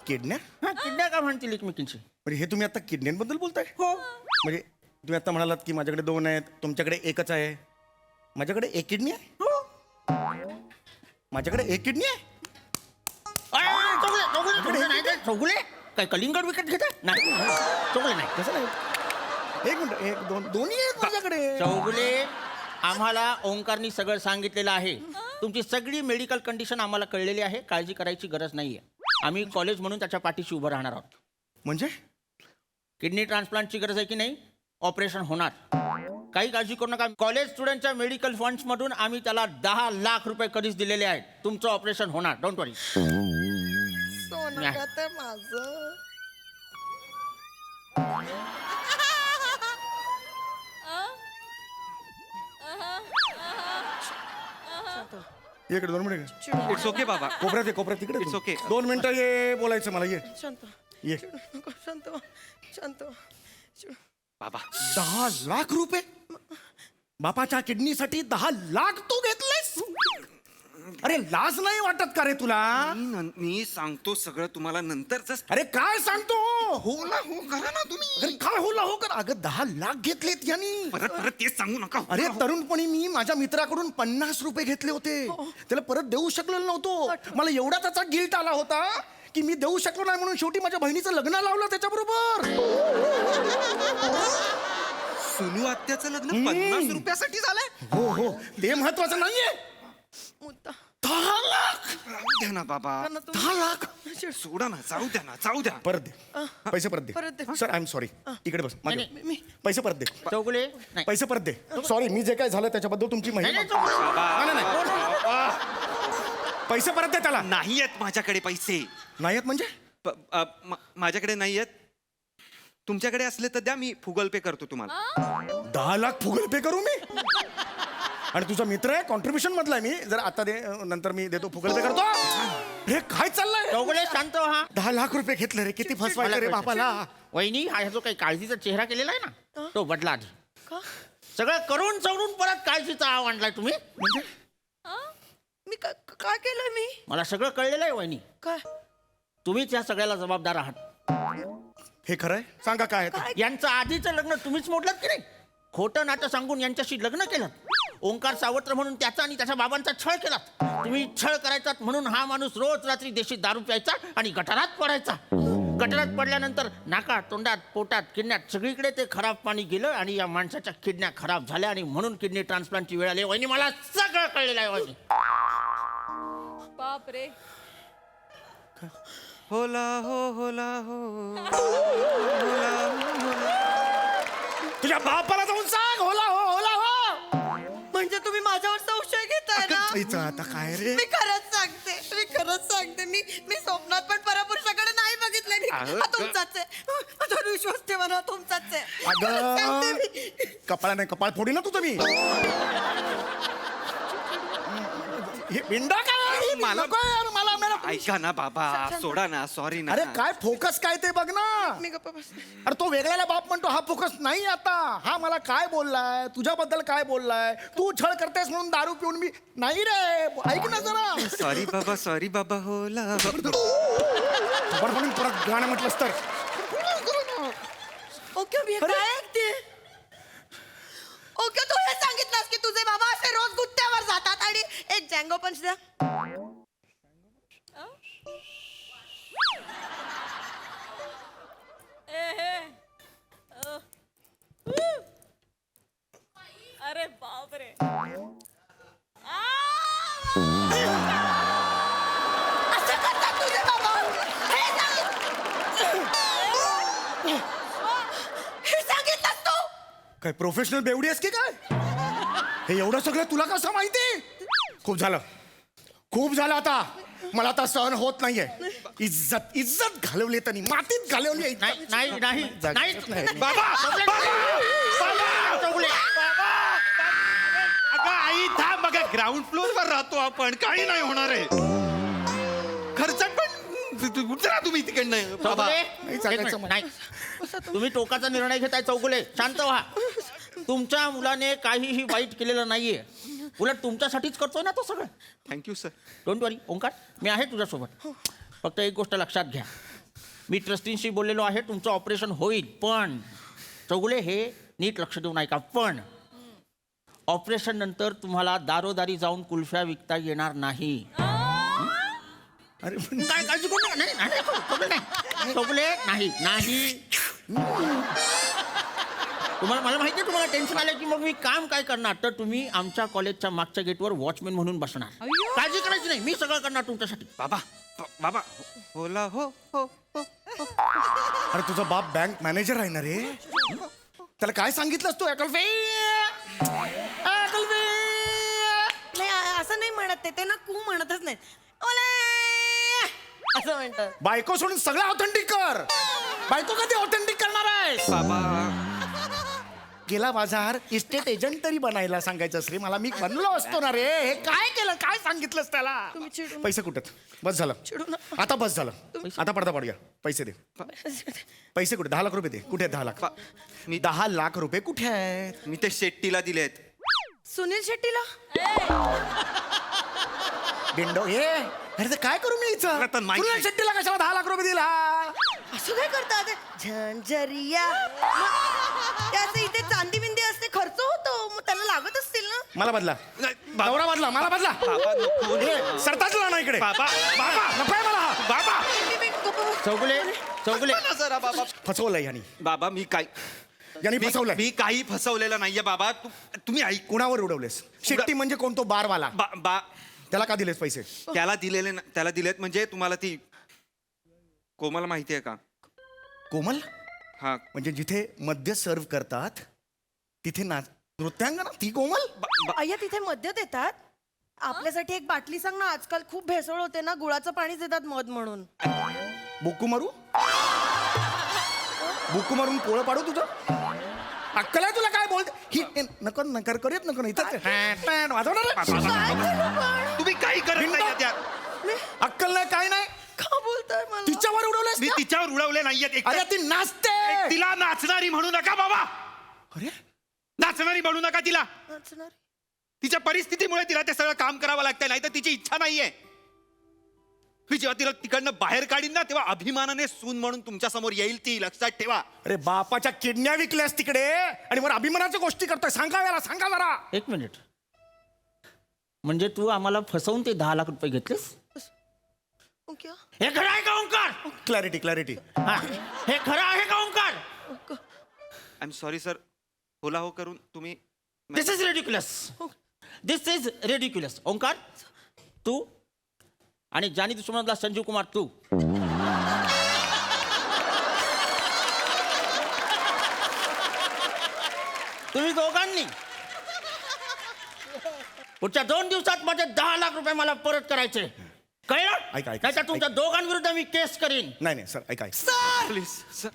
किडन्या. हा, किडन्या का भांडतील एकमेकींची? म्हणजे हे तुम्ही आता किडण्यांबद्दल बोलताय? हो. म्हणजे तुम्ही आता म्हणालात की माझ्याकडे 2 आहेत, तुमच्याकडे एकच आहे. माझ्याकडे 1 किडनी आहे. माझ्याकडे 1 किडनी आहे. चौगुले नाही काय, चौगुले काय कलिंगड विकत घेता? नाही चौगुले नाही. कसं नाही? 1 मिनिट, 1 2 दोन्ही आहेत माझ्याकडे. चौगुले, आम्हाला ओंकारनी सगळं सांगितलेलं आहे. तुमची सगळी मेडिकल कंडिशन आम्हाला कळलेली आहे, काळजी करायची गरज नाहीये. आम्ही कॉलेज म्हणून त्याच्या पाठीशी उभं राहणार आहोत. म्हणजे किडनी ट्रान्सप्लांटची गरज आहे की नाही, ऑपरेशन होणार. काही काळजी करू नका. कॉलेज स्टुडंटच्या मेडिकल फंड्स मधून आम्ही त्याला 10 लाख रुपये कधीच दिलेले आहेत. तुमचं ऑपरेशन होणार, डोंट वरी. सोनं का ते माझं. इकडे 2 मिनिट. इट्स ओके बाबा. कोपऱ्यात ये, कोपऱ्यात तिकडे. It's okay. 2 मिनिटं ये, बोलायचं मला. ये शांत ये. नको, शांत व्हा, शांत व्हा. बाबा 10 लाख रुपये बापाच्या किडनीसाठी 10 लाख तू घेतलेस? अरे लाज नाही वाटत का रे तुला? मी सांगतो सगळं तुम्हाला नंतरच. अरे काय सांगतो? होला हो करा ना तुम्ही. अरे काय होला हो कर. अगं 10 लाख घेतलेत यांनी. परत परत तेच सांगू नका. अरे तरुणपणी मी माझ्या मित्राकडून 50 रुपये घेतले होते, त्याला परत देऊ शकलेलो नव्हतो. मला एवढा त्याचा गिल्ट आला होता की मी देऊ शकलो नाही, म्हणून शेवटी माझ्या बहिणीचं लग्न लावलं त्याच्याबरोबर. सुनू आत्याचं लग्न 50 रुपयासाठी झालंय? हो हो, ते महत्वाचं नाहीये. मुद्दा 10 लाख. राहू द्या ना बाबा. 10 लाख सोडा ना, जाऊ द्या ना, जाऊ द्या. परत दे. पैसे परत परत दे. दे. Sir I am sorry. इकडे बस मागे. पैसे परत दे. चौगुले नाही. पैसे परत दे. सॉरी, मी जे काय झालं त्याच्याबद्दल तुमची नाही, माहिती. नाही, चौगुले. नाही, नाही. पैसे परत दे त्याला. नाही आहेत माझ्याकडे पैसे. नाही आहेत म्हणजे? माझ्याकडे नाही आहेत. तुमच्याकडे असले तर द्या, मी फुगल पे करतो तुम्हाला. 10 लाख फुगल पे करू मी? आणि तुझा मित्र आहे, कॉन्ट्रीब्युशन मधला आहे मी. जर आता दे, नंतर मी देतो, फुगल पे करतो. हे काय चाललंय? चौगुले शांत व्हा. 10 लाख रुपये घेतले रे, किती फसवायचं रे बापाला. वहिनी, हा जो काही काळजीचा चेहरा केलेला आहे ना, तो बदला आधी. का? सगळं करून चवरून परत काळजीचा आव आणलाय तुम्ही. म्हणजे मी काय केलं मी? मला सगळं कळलेलं आहे वहिनी. काय तुम्हीच या सगळ्याला जबाबदार आहात. हे खरं आहे? सांगा काय आहे ते. यांचं आधीचं लग्न तुम्हीच मोडलं की नाही? खोटं नाटं सांगून यांच्याशी लग्न केलं. ओंकार सावत्र म्हणून त्याचा आणि त्याच्या बाबांचा छळ केला. तुम्ही छळ करायचात म्हणून हा माणूस रोज रात्री देशी दारू प्यायचा आणि गटारात पडायचा. गटारात पडल्यानंतर नाकात, तोंडात, पोटात, किडण्यात सगळीकडे ते खराब पाणी गेलं आणि या माणसाच्या किडन्या खराब झाल्या आणि म्हणून किडनी ट्रान्सप्लांटची वेळ आली. वहिनी, मला सगळं कळलेलं आहे वहिनी. बाप रे. होला हो होला हो तुझ्या बापाला जाऊन सांग होला हो म्हणजे तुम्ही माझ्यावर संशय घेताय ना इथं आता काय रे मी खरंच सांगते मी स्वप्नात पण परपुरुषाकडे नाही बघितलंय मी. हा तुमचाच आहे माझ्यावर विश्वास ठेवा ना, तुमचाच आहे. खरंच सांगते मी. कपाळाने कपाळ फोडी ना तू तुम्ही हे बिंडा काय मला- नको यार, मला ऐका ना बाबा सोडा ना सॉरी ना अरे काय फोकस काय ते बघ ना मी गप्प बसते. अरे तो वेगळ्याला बाप म्हणतो हा फोकस नाही आता हा मला काय बोललाय तुझ्याबद्दल काय बोललाय तू छळ करतेस म्हणून दारू पिऊन मी नाही रे ऐक ना जरा सॉरी बाबा होला बरं म्हणून परत गाणं म्हटलंस तर ओके मी हे काय ऐकते ओके तू हे सांगितलंस की तुझे बाबा असे रोज गुत्त्यावर जातात आणि एक जँगो पंच द्या. अरे बापरे असं करतात तुझे बाबा हे सांगितलंस तू काय प्रोफेशनल बेवडी आहेस की काय हे एवढं सगळं तुला कसं माहिती खूप झालं आता मला आता सहन होत नाहीये इज्जत घालवली त्यांनी मातीत घालवली आहे. नाही नाही नाही नाही बाबा अगं आई थांब बघा ग्राउंड फ्लोअर वर राहतो आपण काही नाही होणार आहे खर्चात पण उतरा तुम्ही तिकडनं बाबा चौगुले, नाही एक चालायचं मिनिट, नाही तुम्ही टोकाचा निर्णय घेताय चौगुले शांत व्हा तुमच्या मुलाने काहीही वाईट केलेलं नाहीये उलट तुमच्यासाठीच करतोय ना तो सगळं थँक्यू सर डोंट वरी ओंकार मी आहे तुझ्यासोबत फक्त एक गोष्ट लक्षात घ्या मी ट्रस्टींशी बोललेलो आहे तुमचं ऑपरेशन होईल पण चौगुले हे नीट लक्ष देऊन ऐका पण ऑपरेशन नंतर तुम्हाला दारोदारी जाऊन कुल्फ्या विकता येणार नाही अरे काय काळजी करू नका नाही चौगुले नाही तुम्हाला मला माहिती आहे तुम्हाला टेन्शन आलं की मग मी काम काय करणार तर तुम्ही आमच्या कॉलेजच्या मागच्या गेटवर वॉचमॅन म्हणून बसणार काळजी करायची नाही मी सगळं करणार तुमच्यासाठी बाबा होला हो हो हो अरे तुझा बाप बँक मॅनेजर आहे ना रे त्याला काय सांगितलंस तू अकल्फे नाही असं नाही म्हणत ते ना कू म्हणतच नाही ओले असं म्हणतात बायको सोडून सगळं ऑथेंटिक कर बायको कधी ऑथेंटिक करणार आहे बाबा गेला बाजार इस्टेट एजंट तरी बनायला सांगायचं रे मला मी बनलो असतो ना रे हे काय केलं काय सांगितलंस त्याला तुम्ही चिडू नका. पैसे कुठे बस झालं चिडू नका. आता बस झालं आता पडदा पड गया पैसे दे पैसे कुठे 10 लाख रुपये दे कुठे आहेत 10 लाख मी 10 लाख रुपये कुठे आहेत मी ते शेट्टीला दिलेत सुनील शेट्टीला डिंडो हे अरे ते काय करू मी मला तर माहित नाही. शेट्टीला कशाला 10 लाख रुपये दिला असं काय करतात झंझरिया त्याचं इथे चांदी बिंदी असते खर्च होतो मग त्याला लागत असतील ना मला बदला नाही, बाबा नवरा बदला मला बदला बाबा नको हे, सरताजला ना इकडे बाबा बाबा नको आहे मला हा. बाबा चौगुले जरा बाबा फसवलंय यांनी बाबा मी काय यांनी फसवलंय मी काही फसवलेलं नाहीये बाबा तुम्ही ऐक कुणावर उडवलेस शेट्टी म्हणजे कोण तो बारवाला त्याला का दिलेस पैसे त्याला दिलेत म्हणजे तुम्हाला ती कोमल माहिती आहे का कोमल हा म्हणजे जिथे मद्य सर्व करतात तिथे नृत्यांगना ती कोमल अय्या तिथे मद्य देतात आपल्यासाठी एक बाटली सांग ना आजकाल खूप भेसळ होते ना गुळाचं पाणी देतात मध म्हणून बुक्कू मारून पोळं पाडू तुझं अक्कल आहे तुला काय बोलते ही नको नकर करूयात नको इथं वाजवणार तुम्ही काही करत नाही त्यात अक्कल नाही काय नाही का बोलताय मला तिच्यावर उडवलेस मी का? तिच्यावर उडवले नाहीयेत अरे ती नाचते तिला नाचणारी म्हणू नका बाबा अरे नाचणारी म्हणू नका तिला नाचणार तिच्या परिस्थितीमुळे तिला ते सगळं काम करावं लागतंय नाही तर तिची इच्छा नाहीये मी जेव्हा तिला तिकडनं बाहेर काढीन ना तेव्हा अभिमानाने सून म्हणून तुमच्या समोर येईल ती लक्षात ठेवा अरे बापाच्या किडन्या विकल्यास तिकडे आणि वर अभिमानाच्या गोष्टी करतोय सांगा जरा एक मिनिट म्हणजे तू आम्हाला फसवून ते 10 लाख रुपये घेतलेस ओके हे खरं आहे का ओंकार क्लॅरिटी हा हे खरं आहे का Omkar I am sorry sir होला हो करून तुम्ही दिस इज रेडिक्युलस ओंकार तू आणि जानी दुश्मनातला संजीव कुमार तू तुम्ही दोघांनी पुढच्या 2 दिवसात माझे 10 लाख रुपये मला परत करायचे कळलं ऐका. नाही तर तुमच्या दोघांविरुद्ध मी केस करीन. नाही सर ऐका प्लीज सर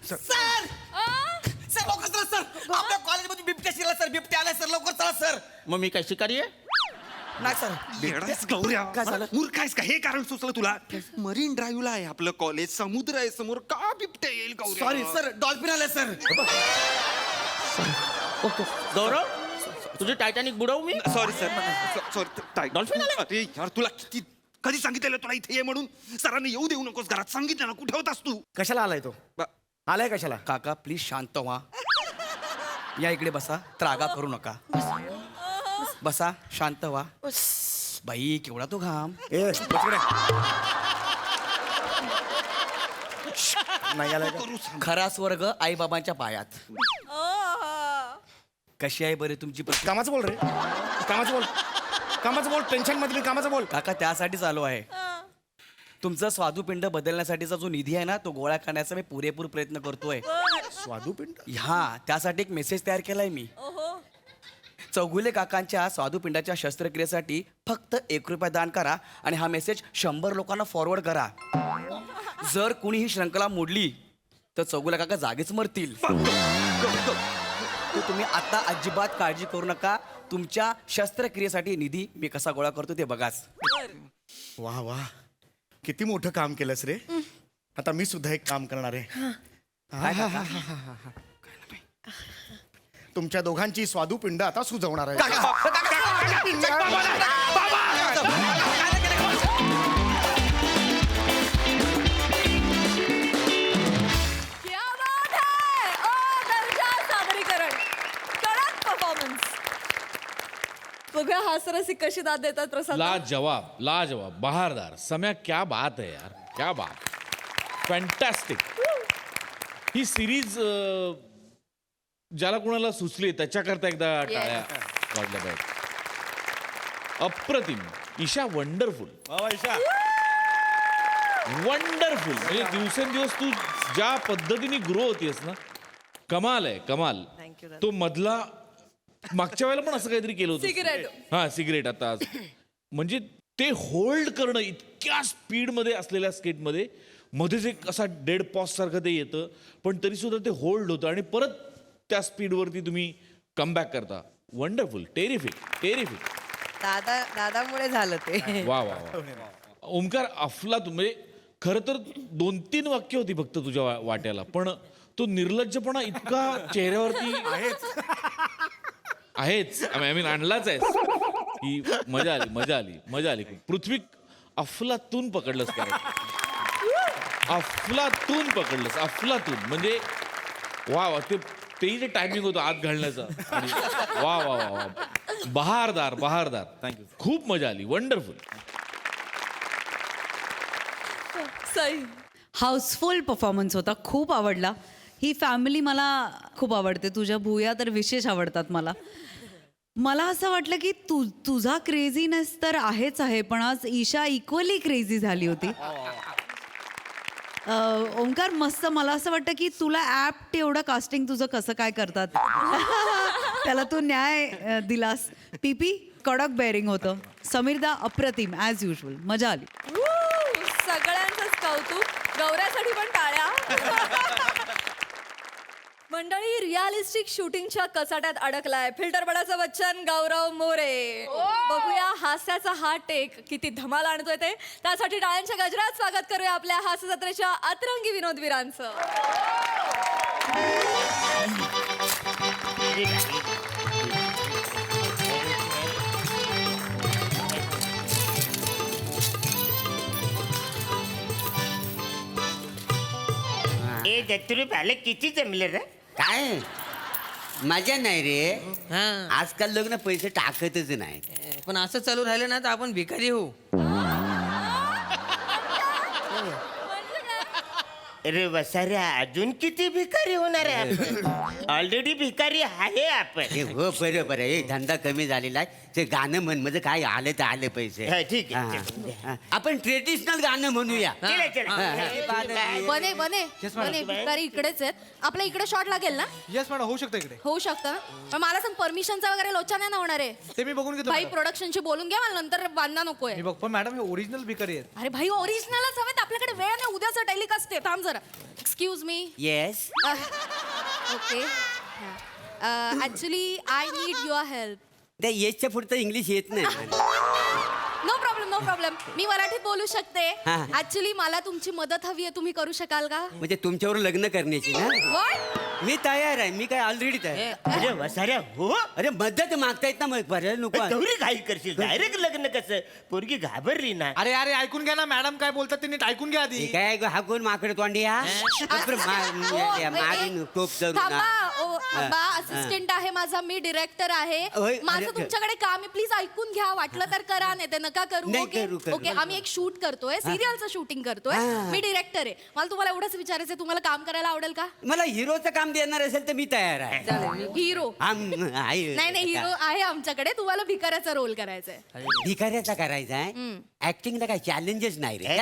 लवकर चला सर आपल्या कॉलेजमध्ये बिबट्या शिरला सर बिबट्या आलाय सर लवकर चला सर मग मी काय शिकारी आहे? नाही सर येडायस गौऱ्या काय झालं? मूर्ख आहेस का? हे कारण सुचलं तुला? मरीन ड्राईव्हला आहे आपलं कॉलेज, समुद्र आहे समोर, का बिबट्या येईल गौऱ्या? सॉरी सर डॉल्फिन आलाय सर गौरव तुझी टायटॅनिक बुडवू मी? Sorry sir sorry. डॉल्फिन आलं? अरे यार तुला किती कधी सांगितलेलं तुला इथे ये म्हणून? सरांनी येऊ देऊ नकोस घरात, सांगितलं ना. कुठे होतास तू? कशाला आलाय तो आलाय कशाला? काका प्लीज शांत व्हा या इकडे बसा त्रागा करू नका बसा शांत व्हा बाई केवढा तो घाम ए बस इकडे. नाही आलाय का? खरा स्वर्ग आई बाबांच्या पायात कशी आहे बरे तुमची कामाचं बोल रे कामाचं बोल टेन्शन मध्ये कामाचं बोल. काका त्यासाठीच आलो आहे तुमचं स्वादुपिंड बदलण्यासाठीचा जो निधी आहे ना तो गोळा करण्याचा मी पुरेपूर प्रयत्न करतोय. स्वादुपिंड हा त्यासाठी एक मेसेज तयार केलाय मी. चौगुले काकांच्या स्वादुपिंडाच्या शस्त्रक्रियेसाठी फक्त 1 रुपया दान करा आणि हा मेसेज 100 लोकांना फॉरवर्ड करा. जर कुणी ही श्रृंखला मोडली तर चौगुले काका जागीच मरतील. तर तुम्ही आता अजिबात काळजी करू नका. तुमच्या शस्त्रक्रियेसाठी निधी मी कसा गोळा करतो ते बघाच. वा वा किती मोठं काम केलंस रे. आता मी सुद्धा एक काम करणार आहे. काय काका? तुमच्या दोघांची स्वादुपिंड आता सुजवणार आहे. क्या बात है! दर्जा सादरीकरण कडक परफॉर्मन्स. बघूया हास्यरसी कशी दाद देतात प्रसाद. लाजवाब बहारदार सम्या क्या बात है यार क्या बात फॅन्टॅस्टिक. ही सिरीज ज्याला कोणाला सुचली त्याच्याकरता एकदा टाळ्या वाजल्या पाहिजे. अप्रतिम ईशा वंडरफुल म्हणजे दिवसेंदिवस तू ज्या पद्धतीने ग्रो होतीयस ना कमाल आहे कमाल. तो मधला मागच्या वेळेला पण असं काहीतरी केलं होतं सिगरेट. हा सिगरेट आता आज म्हणजे ते होल्ड करणं इतक्या स्पीडमध्ये असलेल्या स्केटमध्ये मध्येच एक असा डेड पॉज सारखं ते येतं पण तरी सुद्धा ते होल्ड होतं आणि परत त्या स्पीडवरती तुम्ही कमबॅक करता. वंडरफुल टेरिफिक दादामुळे झालं ते. वा वा वा. ओमकार अफलातून म्हणजे खरं तर 2-3 वाक्य होती फक्त तुझ्या वाट्याला पण तो निर्लज्जपणा इतका चेहऱ्यावरती आहेच आय मीन आणलाच आहे की मजा आली खूप. पृथ्वी अफलातून पकडलंस काय अफलातून म्हणजे वा वा तेही जे टायमिंग होतं आत घालण्याचं आणि वा वा वा वा बहारदार थँक्यू खूप मजा आली वंडरफुल. सई हाऊसफुल परफॉर्मन्स होता खूप आवडला. ही फॅमिली मला खूप आवडते. तुझ्या भुया तर विशेष आवडतात मला असं वाटलं की तुझा क्रेझीनेस तर आहेच आहे पण आज ईशा इक्वली क्रेझी झाली होती. ओंकार मस्त. मला असं वाटतं की तुला ॲप्ट एवढं कास्टिंग तुझं कसं काय करतात त्याला तू न्याय दिलास. पीपी कडक बेअरिंग होतं. समीरदा अप्रतिम ॲज युजल मजा आली. सगळ्यांचंच कौतुक. गौऱ्यासाठी पण टाळ्या. मंडळी रिअलिस्टिक शूटिंगच्या कचाट्यात अडकलाय फिल्टरपडाचा बच्चन गौरव मोरे. बघूया हास्याचा हा टेक किती धमाल आणतोय ते. त्यासाठी टाळ्यांच्या गजरात स्वागत करूया आपल्या हास्य जत्रेच्या अतरंगी विनोदवीरांचं. ए दत्तरू पाले किती जमले रे. काय मजा नाही रे. आजकाल लग्न पैसे टाकतच नाही. पण असं चालू राहिलं ना तर आपण भिकारी होऊ. अरे वसाऱ्या अजून किती भिकारी होणार आहे ऑलरेडी भिकारी आहे आपण. हो बरोबर आहे धंदा कमी झालेला आहे ते गाणं म्हण म्हणजे काय आलं तर आले पैसे हा, ठीक हा, आहे. हा. आपण ट्रेडिशनल गाणं म्हणूया चला, चला. बने बने बने भिकारी इकडेच आहेत आपल्या इकडे शॉट लागेल ना? येस मॅडम होऊ शकतं इकडे. होऊ शकतं पण मला सांग परमिशनचा वगैरे लोचा नाही ना होणार आहे. ते मी बघून घेतो भाई मॅडम. प्रोडक्शनशी बोलून घ्या मला नंतर बांधणा नकोय. मी बघतो मॅडम हे ओरिजिनल भिकारी आहेत. अरे भाई ओरिजिनलच हवेत आपल्याकडे वेळ नाही उद्याचं टेलिकास्ट आहे थांब जरा. Excuse me. Yes okay actually I need your help. त्या येसच्या पुढचं इंग्लिश येत नाही नो प्रॉब्लेम नो प्रॉब्लेम मी मराठीत बोलू शकते. हा. ऍक्च्युली मला तुमची मदत हवी आहे तुम्ही करू शकाल का? म्हणजे तुमच्यावर लग्न करण्याची ना What? मी तयार आहे मी काय ऑलरेडी तयार अरे वसाऱ्या हो अरे मदत मागतायत ना मग बरं नको गौरी घाई करशील डायरेक्ट लग्न कसं पोरगी घाबरली ना. अरे अरे ऐकून घ्या ना मॅडम काय बोलतात ते नीट ऐकून घ्या आधी. काय हा कोण माकड तोंडी हा मागून टोप धरून थांबा हा. ओ बा असिस्टंट आहे माझा मी डिरेक्टर आहे होय, माझं अरे, तुमच्याकडे काम आहे प्लीज ऐकून घ्या वाटलं तर करा नाही ते नका करू. नाही ओके करू. ओके आम्ही एक शूट करतोय सिरियलचं शूटिंग करतोय हा. मी डिरेक्टर आहे मला तुम्हाला एवढंच विचारायचं तुम्हाला काम करायला आवडेल का? मला हिरोचं काम देणार असेल तर मी तयार आहे हिरो आहे. नाही नाही हिरो आहे आमच्याकडे तुम्हाला भिकाऱ्याचा रोल करायचा आहे. भिकाऱ्याचा करायचा आहे ऍक्टिंगला काय चॅलेंजेस नाही रे काय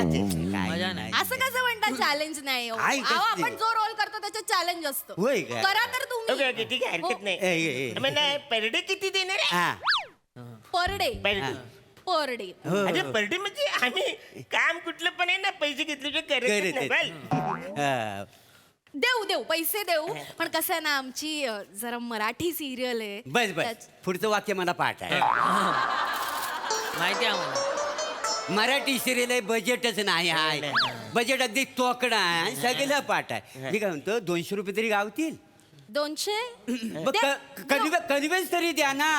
नाही. असं कसं म्हणतात चॅलेंज नाही हो. आहे अहो, कसली? आपण जो रोल करतो त्याच्यात चॅलेंज असतं होय का? करा तर ओके तुम्ही ओके ठीक आहे हरकत हो. नाही. म्हणजे पर डे किती देणार आहे? हा per day Per day. Per day. हो, अरे हो. पर डे म्हणजे आम्ही काम कुठलं पण आहे ना पैसे घेतल्याशिवाय करत नाही करत बल. हा. देऊ देऊ पैसे देऊ पण कसं आहे ना आमची जरा मराठी सिरियल आहे बस बस पुढचं वाक्य मला पाठ आहे माहिती आहे मराठी सिरियल आहे बजेटच नाही आहे बजेट अगदी तोकडा आहे सगळं पाठ आहे मी काय म्हणतो 200 रुपये तरी गावतील 200 कन्व्हेन्स तरी द्या ना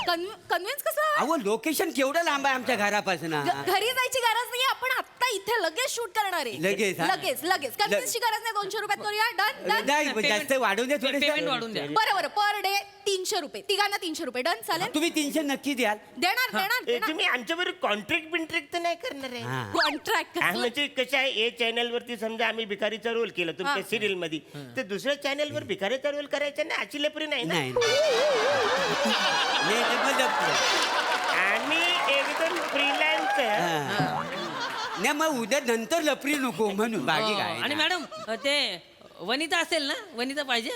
कन्व्हिन्स कसं अहो लोकेशन केवढं लांब आहे आमच्या घरापासून घरी जायची गरज नाही आपण आता इथे लगेच शूट करणार आहे लगेच, हा? लगेच लगेच कन्व्हिन्सची गरज नाही 200 रुपयात करूया डन डन नाही पण जास्त वाढवून द्या थोडे बरं बरं पर डे 300 रुपये तिघांना 300 रुपये डन चालेल तुम्ही 300 नक्की द्याल देणार देणार ए, तुम्ही आमच्याबरोबर कॉन्ट्रॅक्ट बिंट्रॅक्ट तर नाही करणार आहे? हा. कॉन्ट्रॅक्ट म्हणजे कसं आहे ए चॅनल वरती समजा आम्ही भिकारीचा रोल केला तुमच्या सिरियल मध्ये तर दुसऱ्या चॅनल वर भिकारीचा रोल करायचा ना अशी लपरी नाही ना. नाही नाही, ते मग जपलं. आम्ही एकदम फ्रीलान्स नाही मग उद्या नंतर लपरी नको म्हणून बाकी काय आणि मॅडम ते वनिता असेल ना वनिता पाहिजे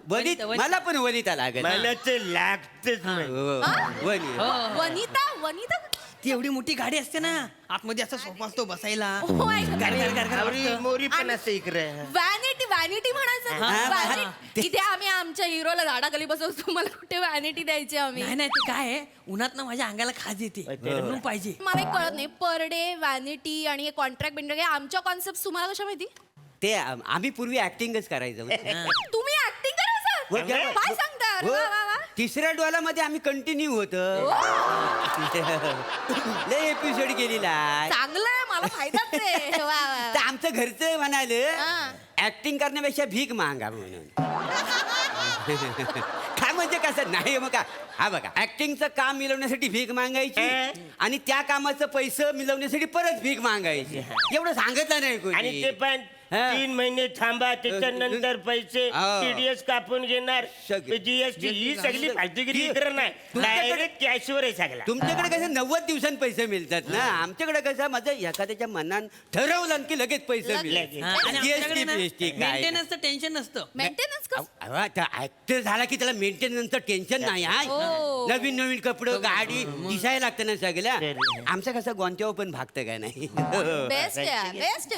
वनित मला पण वनिता लागेल मला ते लागतच नाही. हो, वनिता वनिता वनिता ती एवढी मोठी गाडी असते ना आतमध्ये असा सोफा असतो बसायला होय का? आवरी मोरी पण असते इकडे. व्हॅनिटी व्हॅनिटी म्हणायचं हा, Vanity. इथे आम्ही आमच्या हिरोला झाडाखाली बसवतो तुम्हाला कुठे व्हॅनिटी द्यायची आम्ही नाही नाही ते काय आहे उन्हात ना माझ्या अंगाला खाज येते म्हणून पाहिजे मला एक कळत नाही पर डे व्हॅनिटी आणि कॉन्ट्रॅक्ट बिंट्रॅक्ट आमच्या कॉन्सेप्ट तुम्हाला कशा माहिती? ते आम्ही पूर्वी ऍक्टिंगच करायचो तुम्ही ऍक्टिंग हो, करायचं काय सांगता हो, वा, वा, वा. तिसऱ्या डोलामध्ये आम्ही कंटिन्यू होत लय एपिसोड गेलेला आहे. चांगलं आहे मला फायदाच आहे वा, वा, वा. तर आमचं घरचं म्हणाले हा. ऍक्टिंग करण्यापेक्षा भीक मागा म्हणून काय म्हणजे कसं नाही मग का हा बघा ऍक्टिंगचं काम मिळवण्यासाठी भीक मागायची आणि त्या कामाचं पैसे मिळवण्यासाठी परत भीक मागायची एवढं सांगितलं नाही आणि ते कोणी पण 3 महिने थांबा त्याच्यानंतर पैसे हा. टीडीएस कापून घेणार सगळे. जीएसटी ही सगळी फालतूगिरी इकडे नाही डायरेक्ट कॅशवर आहे सगळा. तुमच्याकडे कसं 90 दिवसांनी पैसे मिळतात ना आमच्याकडे कसं माझं एखाद्याच्या मनान ठरवलं की लगेच पैसे लगेच. मेंटेनन्सचं टेन्शन नसतं मेंटेनन्स ऍक्टर झाला की त्याला मेंटेनन्सचं टेन्शन नाही हा हो. नवीन नवीन कपडे गाडी दिसायला लागतं ना सगळ्या आमचं कसं गोंत्यावर पण भागतं काय नाही बेस्ट आहे बेस्ट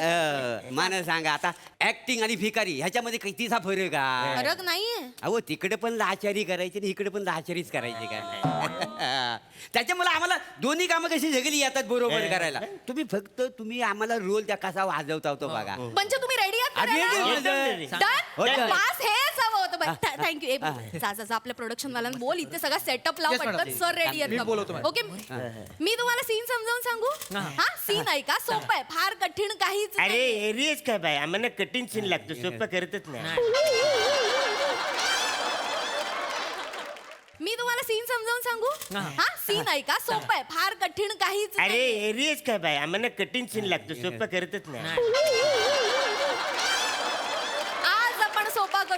मला सांगा आता ऍक्टिंग आणि भिकारी ह्याच्यामध्ये कितीचा फरक आहे फरक नाहीये अहो तिकडे पण लाचारी करायची आणि इकडे पण लाचारीच करायची काय त्याच्यामुळे आम्हाला दोन्ही कामं कशी झगली येतात बरोबर करायला तुम्ही आम्हाला रोल त्या कसा वाजवता तो बघा म्हणजे तुम्ही रेडी अरे, आहात हो, डन done. पास हेच हवं होतं थँक्यू जा आपल्या प्रोडक्शन वाल्यांना बोल इथे सगळा सेटअप लाव Yes, madam. पटकन सर रेडी मी बोलवतो, आहेत madam. ओके मी तुम्हाला सीन समजावून सांगू हा सीन ऐका सोपं आहे फार कठीण काहीच अरे नाहीये. एरियस काय बाय आम्हाला कठीण सीन लागतो सोपं करतच नाही. मी तुम्हाला सीन समजावून सांगू हा सीन ऐका सोपं आहे फार कठीण काहीच अरे नाहीये. एरियस काय बाय आम्हाला कठीण सीन लागतो सोपं करतच नाही.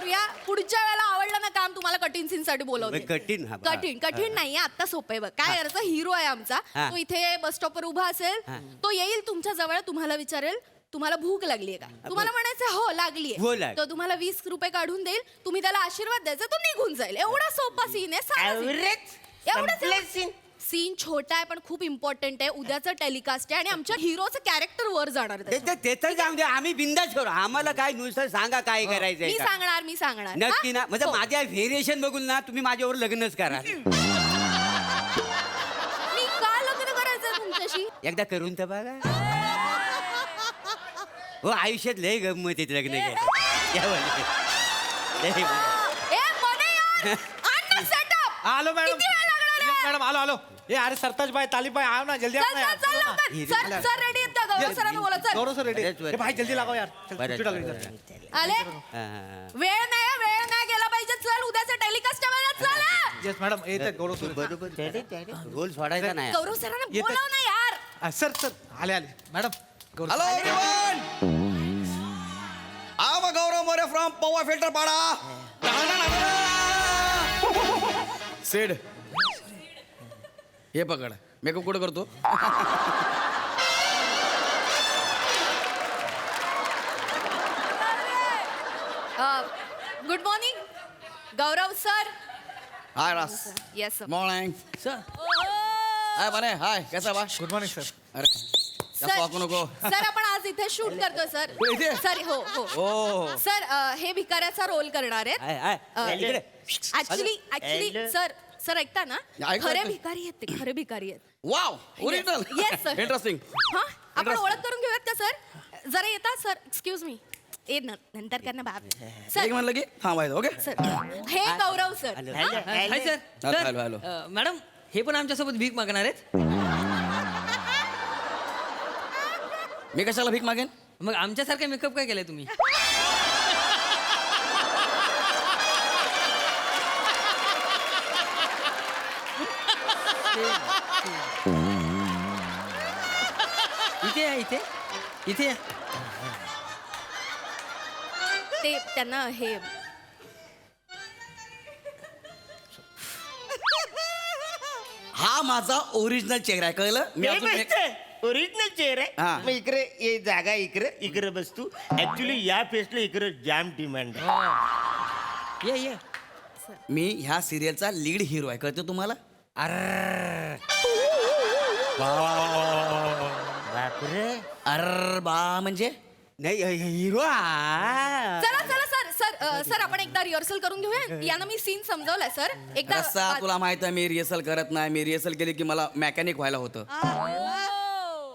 करूया पुढच्या वेळेला आवडलं ना काम तुम्हाला कठीण सीन साठी बोलवते कठीण हा, कठीण नाहीये आता सोपं आहे बघ काय करायचं हिरो आहे आमचा हा. तो इथे बस स्टॉपवर उभा असेल तो येईल तुमच्या जवळ तुम्हाला विचारेल तुम्हाला भूक लागलीये का तुम्हाला म्हणायचं हो हो, लागलीये लाग- तो तुम्हाला 20 रुपये काढून देईल तुम्ही त्याला आशीर्वाद द्यायचा तो निघून जाईल एवढा सोपा सीन आहे साधा scene. एवढंच सीन सीन छोटा आहे पण खूप इम्पॉर्टंट आहे उद्याचं टेलिकास्ट आहे आणि आमच्या हिरोचं कॅरेक्टर वर जाणार आहे त्याच्यात. ते तर जाऊ दे आम्ही बिंदाच करू आम्हाला काय नुसतं सांगा काय करायचंय मी का. सांगणार नक्की हा? ना म्हणजे हो. माझ्या व्हेरिएशन बघून ना तुम्ही माझ्यावर लग्नच करा मी का लग्न करायचंय तुमच्याशी एकदा करून तर बघा हो आयुष्यात लय गंमत येत लग्न केलं या बोलले. लय मजा. ए मने यार आण ना सेटअप आलो मॅडम किती वेळ लागणार आहे? मॅडम आलो ए अरे सरताज बाय तालीब बाय आओ ना जल्दी आओ चल ना यार. चल लवकर सर सर रेडी आहेत का गौरव सरांना बोला चल गौरव सर रेडी बरंच बरं. ए भाई जल्दी लगाओ यार चल, बरंच कुठे लागली बरं. जरा. आले हा. वेळ नाही गेला पाहिजे चल उद्याचं टेलिकास्ट आहे चल हा. येस मॅडम येत गौरव सर बरोबर रोल सोडायचा नाही गौरव सरांना येतं. बोलाव ना यार सर सर आले मॅडम गौरव हॅलो एव्हरीवन आम गौरव मोरे फ्रॉम पवा फिल्टर पाडा सेड हे पकड मेकअप कुठं करतो गुड मॉर्निंग गौरव सर हाय रास yes sir morning sir hi बने हाय कैसा बा गुड मॉर्निंग सर अरे जास्त वाकू नको सर आपण आज इथे शूट करतो सर हो, इथे? सर हो ओ. हो सर हे भिकाऱ्याचा रोल करणार हाय, हाय. इकडे. ऍक्च्युली सर ऐकता ना ऐकतो, खरे ऐकतो. भिकारी आहेत ते खरे भिकारी आहेत wow original yes sir interesting हा आपण ओळख करून घेऊयात का सर जरा येतात सर एक्सक्यूज मी नंतर करना बाप सर एक म्हणलं की थांबायचं ओके सर हे Gaurav sir hi sir hello hello madam हे पण आमच्यासोबत भीक मागणार आहेत मी कशाला भीक मागेन मग आमच्यासारखा मेकअप काय केलाय तुम्ही इथे या इथे इथे या. ते त्यांना हे हा माझा ओरिजिनल चेहरा आहे कळलं मी अजून एक- ओरिजिनल चेहरा हा. आहे मग इकडे ये जागा इकडे बस तू ऍक्च्युली या फेसला इकडे जाम डिमांड आहे ये ये मी ह्या सिरियलचा लीड हिरो आहे कळतं तुम्हाला बापरे अर बा म्हणजे नाही हिरो चला चला सर आपण एकदा रिहर्सल करून घेऊया यांना मी सीन समजावलाय सर एकदा रस्सा तुला माहित आहे मी रिहर्सल करत नाही मी रिहर्सल केली की मला मेकॅनिक व्हायला होतं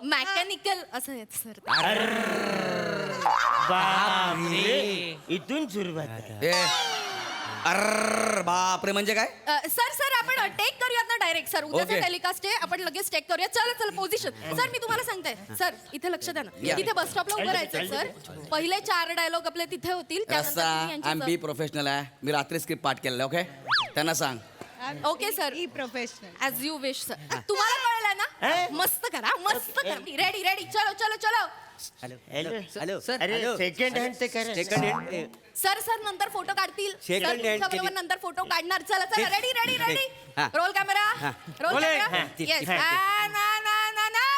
मॅकॅनिकल असं आहे सर बापरे इथून सुरुवात आहे. ए अर बापरे म्हणजे काय सर आपण टेक करूयात ना डायरेक्ट सर उद्याचं Okay. टेलिकास्ट आहे आपण लगेच टेक करूया चला पोझिशन सर मी तुम्हाला सांगते सर इथे लक्ष द्या ना या. तिथे बस स्टॉपला उभं राहायचं सर पहिले 4 डायलॉग आपले तिथे होतील त्यानंतर रस्सा तुम्ही यांची आय बी प्रोफेशनल आहे मी रात्री स्क्रिप्ट पाठ केलेलं ओके त्यांना सांग okay sir professional as you wish sir तुम्हाला कळलं ना मस्त करा रेडी चलो हॅलो सर अरे सेकंड हँड ते करा सेकंड हँड सर नंतर फोटो काढतील Second सर hand तुमच्या बरोबर केली. नंतर फोटो काढणार चला रेडी हा. रोल कॅमेरा रोल बोले. कॅमेरा हा. येस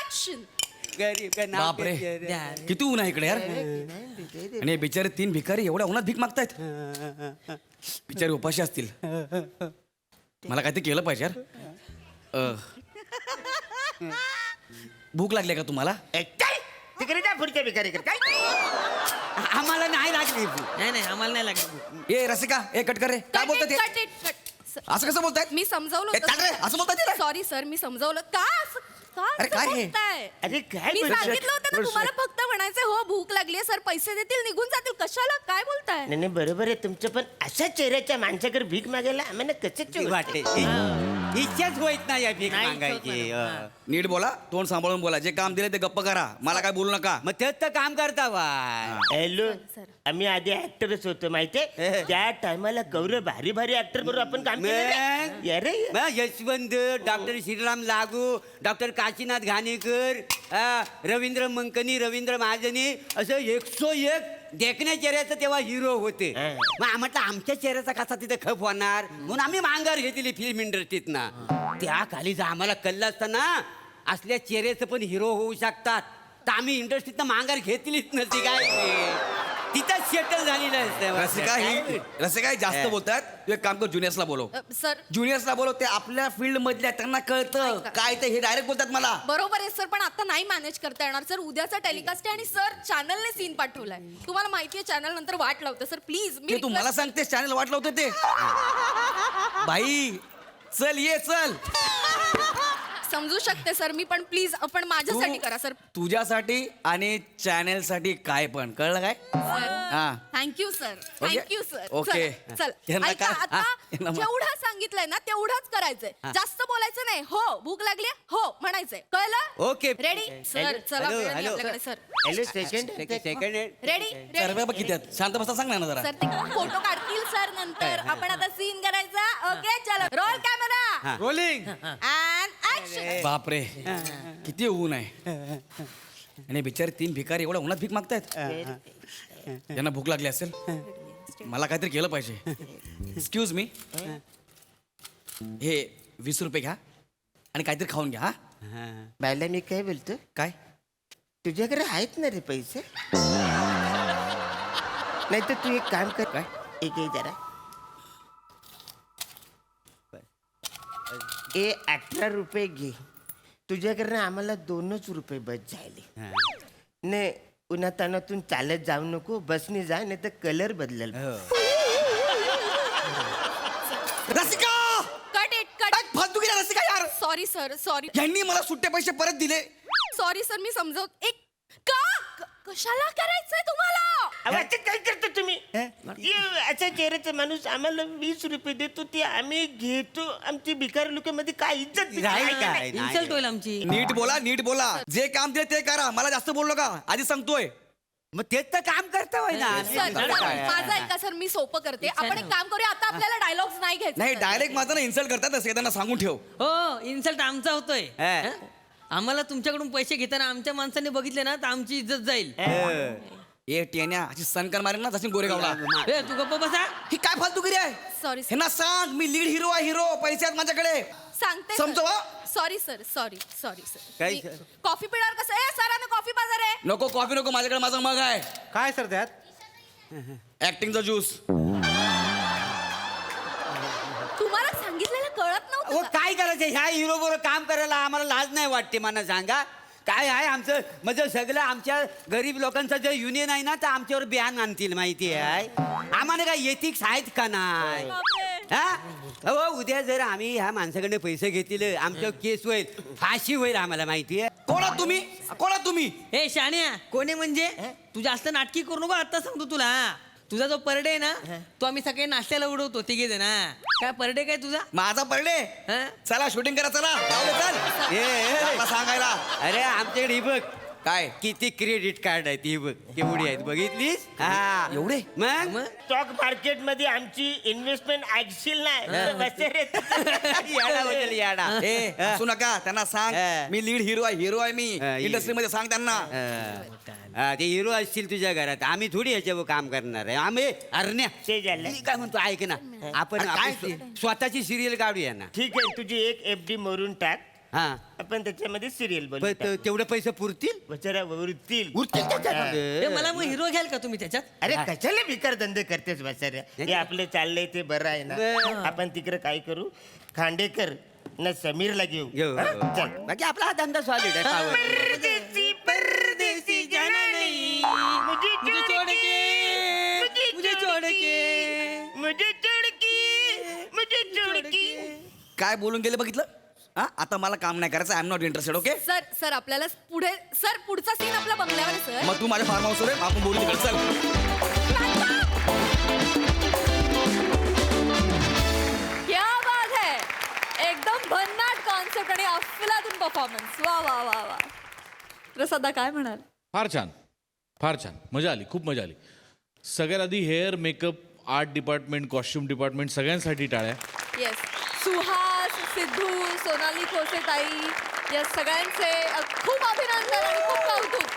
ऍक्शन गरीब का नाव बापरे घेते. किती ऊन आहे इकडे यार आणि हे बिचारे 3 भिकारी एवढ्या उन्हात भीक मागतायत बिचारे उपाशी असतील मला काहीतरी केलं पाहिजे यार भूक लागली का तुम्हाला तिकडे जा पुढच्या भिकारीकडे काय आम्हाला नाही लागली नाही आम्हाला नाही लागत ए रसिका ए कट कर रे काय बोलतात ते? असं कसं बोलतायत मी समजावलं ए, चाल रे, असं बोलताय ते रे? सॉरी सर मी समजावलं का अरे, काय हे? अरे काय मी बोलतोय? सांगितलं होतं ना तुम्हाला फक्त म्हणायचं हो भूक लागली सर पैसे देतील निघून जातील कशाला काय बोलताय नाही बरोबर आहे तुमचं पण अशा चेहऱ्याच्या माणसाकडे भीक मागायला आम्हाला कसं वाटते इच्छाच होत नाही या भीक मागायची नीट बोला तोंड सांभाळून बोला जे काम दिले ते गप्प करा मला काय बोलू नका मग तेच तर काम करता वा हॅलो सर. आम्ही आधी ऍक्टरच होतो माहितीये त्या टायमाला गौरव भारी भारी ऍक्टर बरोबर आपण काम केलं रे. अरे यशवंत डॉक्टर श्रीराम लागू डॉक्टर काशीनाथ घाणेकर रवींद्र मंकनी रवींद्र महाजनी असं 101 देखण्या चेहऱ्याचं तेव्हा हिरो होते मग म्हटलं आमच्या चेहऱ्याचा कसा तिथे खप होणार म्हणून आम्ही मांगार घेतली फिल्म इंडस्ट्रीत ना त्या खाली जर आम्हाला कळलं असतं ना असल्या चेहऱ्याचं पण हिरो होऊ शकतात तर आम्ही इंडस्ट्रीतनं मांगार घेतलीच नसती काय तिथं सेटल झालेलं असतं रसिका जास्त बोलतात तू एक काम कर ज्युनियर्सला बोलव सर ज्युनियर्सला बोलव ते आपल्या फील्ड मधल्या त्यांना कळतं काय ते हे डायरेक्ट बोलतात मला बरोबर आहे सर पण आता नाही मॅनेज करता येणार सर उद्याचा टेलिकास्ट आहे आणि सर चॅनलने सीन पाठवलाय तुम्हाला माहितीये चॅनल नंतर वाट लावतं सर प्लीज मी ते तू मला सांगतेस चॅनल वाट लावते ते बाई चल ये चल समजू शकते सर मी पण प्लीज आपण माझ्यासाठी करा सर तुझ्यासाठी आणि चॅनल साठी काय पण कळलं काय हा thank you sir okay. Thank you sir okay. चल यांना ऐका काय- आता हा, यांना मा- जेवढं सांगितलंय ना तेवढंच करायचंय जास्त बोलायचं नाही हो भूक लागली हो म्हणायचंय कळलं ओके रेडी सर चला हॅलो, वेळ नाही हॅलो. आपल्याकडे सर हॅलो सेकंड रेडी तर बघ किती आहेत. शांत बसता सांग ना जरा सर ते फोटो काढतील सर नंतर आपण आता सीन करायचा ओके चलो roll camera rolling and action बापरे किती ऊन आहे आणि बिचारे 3 भिकारी एवढ्या उन्हात भीक मागतायत यांना भूक लागली असेल मला काहीतरी केलं पाहिजे एक्सक्यूज मी हे 20 रुपये घ्या आणि काहीतरी खाऊन घ्या हा बायला मी काय बोलतो काय तुझ्याकडे आहेत ना रे पैसे नाही तर तू एक काम कर काय एक जरा ए 18 रुपये घे तुझ्याकडनं आम्हाला 2च रुपये बस झाले नाही उन्हातानातून चालत जाऊ नको बसने जा नाही तर कलर बदलल रसिका कट इट कट फालतू गेला रसिका यार सॉरी सर सॉरी यांनी मला सुट्टे पैसे परत दिले सॉरी सर मी समजवत एक का कशाला करायचंय तुम्हाला आता काय करतो तुम्ही अशा चेहऱ्याचा माणूस आम्हाला 20 रुपये देतो ते आम्ही घेतो आमची भिकारी लोकांमध्ये काय इज्जत इन्सल्ट होईल आमची नीट बोला जे काम दिले ते करा मला जास्त बोललो का आधी सांगतोय मग तेच तर काम करता होय ना सर माझं ऐका सर मी सोपं करते आपण एक काम करूया आता आपल्याला डायलॉग्स नाही घ्यायचे नाही डायरेक्ट माझं ना इन्सल्ट करतात त्यांना सांगून ठेव हो इन्सल्ट आमचा होतोय हा. हं? आम्हाला तुमच्याकडून पैसे घेताना आमच्या माणसाने बघितले ना तर आमची इज्जत जाईल ए टेन्या अशी सनकर मारेल ना जशी गोरेगावला ए, तू गप्प बसा ही काय फालतूगिरी आहे सॉरी हे ना सांग मी लीड हिरो आहे हिरो पैसे आहेत माझ्याकडे सांगते समजवा? सॉरी सर सॉरी सर काय मी- सर? कॉफी पिणार कसं ए सरांना कॉफी पाजा रे नको कॉफी नको माझ्याकडे माझा मग आहे काय सर त्यात ऍक्टिंगचा ज्यूस तुम्हाला सांगितलेलं कळत हो नव्हतं का? काय करायचं ह्या हिरो बरोबर काम करायला आम्हाला लाज नाही वाटते मला सांगा काय आहे आमचं म्हणजे सगळं आमच्या गरीब लोकांचं जे युनियन आहे ना तर आमच्यावर बियाण आणतील माहिती आहे आम्हाला काय एथिक्स आहेत का नाही बापरे. हा हो उद्या जर आम्ही ह्या माणसाकडे पैसे घेतले आमच्या केस होईल फाशी होईल आम्हाला माहिती आहे कोणा तुम्ही हे शाण्या कोणी म्हणजे तू जास्त नाटकी करू नको आता सांगतो तुला तुझा जो परडे आहे ना तो आम्ही सकाळी नाश्त्याला उडवतो तिघे जण काय परडे काय तुझा माझा पडले हं? चला शूटिंग करा चला जाऊ दे, चल चला सांगायला अरे आमच्याकडे ही बघ काय किती क्रेडिट कार्ड आहेत ही बघ केवढी आहेत बघितलीस हा एवढे मग स्टॉक मार्केट मध्ये आमची इन्व्हेस्टमेंट ऐकशील नाही याडा होतील, याडा. ए असू नका त्यांना सांग हं. मी लीड हिरो आहे मी हं, इंडस्ट्री मध्ये सांग त्यांना हा, ते हिरो असतील तुझ्या घरात आम्ही थोडी याच्यावर काम करणार आहे आम्ही अरण्या ते झालं. मी काय म्हणतो ऐक ना आपण अरे काय आपली स्वतःची सिरियल काढूया ना ठीक आहे तुझी एक FD मरून टाक हा आपण त्याच्यामध्ये सिरियल पण बनवू तेवढे पैसे पुरतील वचरा उरतील ए, मला मग हिरो घ्याल का तुम्ही त्याच्यात अरे कशाला भिकार धंदे करतेस बसाऱ्या हे आपलं चाललंय ते बरं आहे ना आपण तिकडे काय करू खांडेकर ना समीरला घेऊ घेऊ हा? चल बाकी आपला हा धंदा सॉलिड आहे power. परदेसी परदेसी जानी मुझे मुझे छोड़ के, मुझे छोड़ के मुझे छोड़ के काय बोलून गेले बघितलं हा आता मला काम नाही करायचं I am not interested okay sir आपल्याला पुढे सर पुढचा सीन आपला बंगल्यावर आहे, सर मग तू माझ्या फार्म हाऊसवर आहे आपण बोलू तिकडे चल क्या बात है एकदम भन्नाट कॉन्सेप्ट आणि अफलातून परफॉर्मन्स वा वा वा वा प्रसादा काय म्हणाल फार छान मजा आली खूप मजा आली सगळ्यात आधी hair makeup art department costume department सगळ्यांसाठी टाळ्या येस सुहास सिद्धू सोनाली खोसे ताई या सगळ्यांचे खूप अभिनंदन आणि खूप कौतुक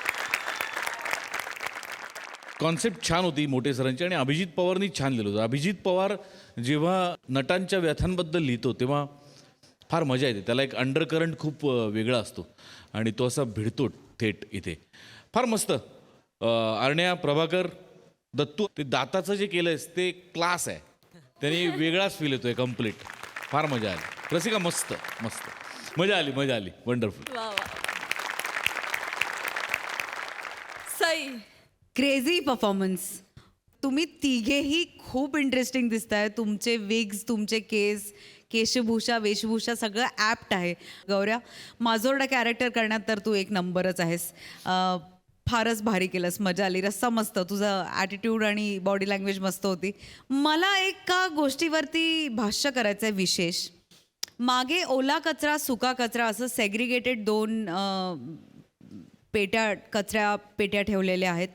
कॉन्सेप्ट छान होती मोठे सरांची आणि अभिजित पवारनी छान लिहिलं होतं. अभिजित पवार जेव्हा नटांच्या व्यथांबद्दल लिहितो तेव्हा फार मजा येते. त्याला एक अंडरकरंट खूप वेगळा असतो आणि तो असा भिडतो थेट इथे. फार मस्त. अरण्या, प्रभाकर, दत्तू, ते दाताचं जे केलंयस ते क्लास आहे. त्यांनी वेगळाच फील येतोय कम्प्लीट. फार मजा आली. रसिका मस्त मस्त मजा आली वंडरफुल. वा वा. सई. Crazy performance. तुम्ही तिघेही खूप इंटरेस्टिंग दिसताय. तुमचे विग्स, तुमचे केशभूषा, वेशभूषा सगळं ॲप्ट आहे. गौऱ्या, माजोर्डा कॅरेक्टर करण्यात तर तू एक नंबरच आहेस. फारच भारी केलंस, मजा आली. रस्सा मस्त, तुझं ॲटिट्यूड आणि बॉडी लँग्वेज मस्त होती. मला एका गोष्टीवरती भाष्य करायचं आहे विशेष. मागे ओला कचरा, सुका कचरा असं सेग्रिगेटेड 2 कचऱ्या पेट्या ठेवलेल्या आहेत.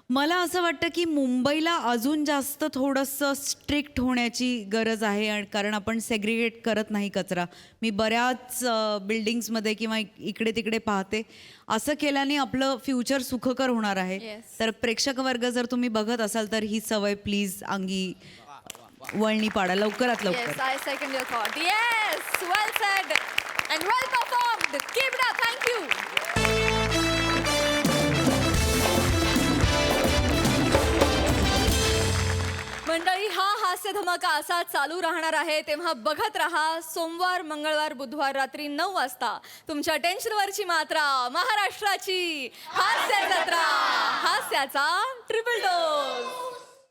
मला असं वाटतं की मुंबईला अजून जास्त थोडंसं स्ट्रिक्ट होण्याची गरज आहे. आणि कारण आपण सेग्रिगेट करत नाही कचरा. मी बऱ्याच बिल्डिंग्समध्ये किंवा इकडे तिकडे पाहते. असं केल्याने आपलं फ्युचर सुखकर होणार आहे. तर प्रेक्षक वर्ग जर तुम्ही बघत असाल तर ही सवय प्लीज अंगी वळणी पाडा लवकरात लवकर. Yes, I second your thought. Yes, well said and well performed. Keep it up. Thank you. मंडळी, हा हास्य धमाका असा चालू राहणार आहे. तेव्हा बघत रहा. सोमवार, मंगळवार, बुधवार रात्री 9 वाजता तुमच्या टेन्शनवरची मात्रा, महाराष्ट्राची हास्य जत्रा, हास्याचा ट्रिपल डोस.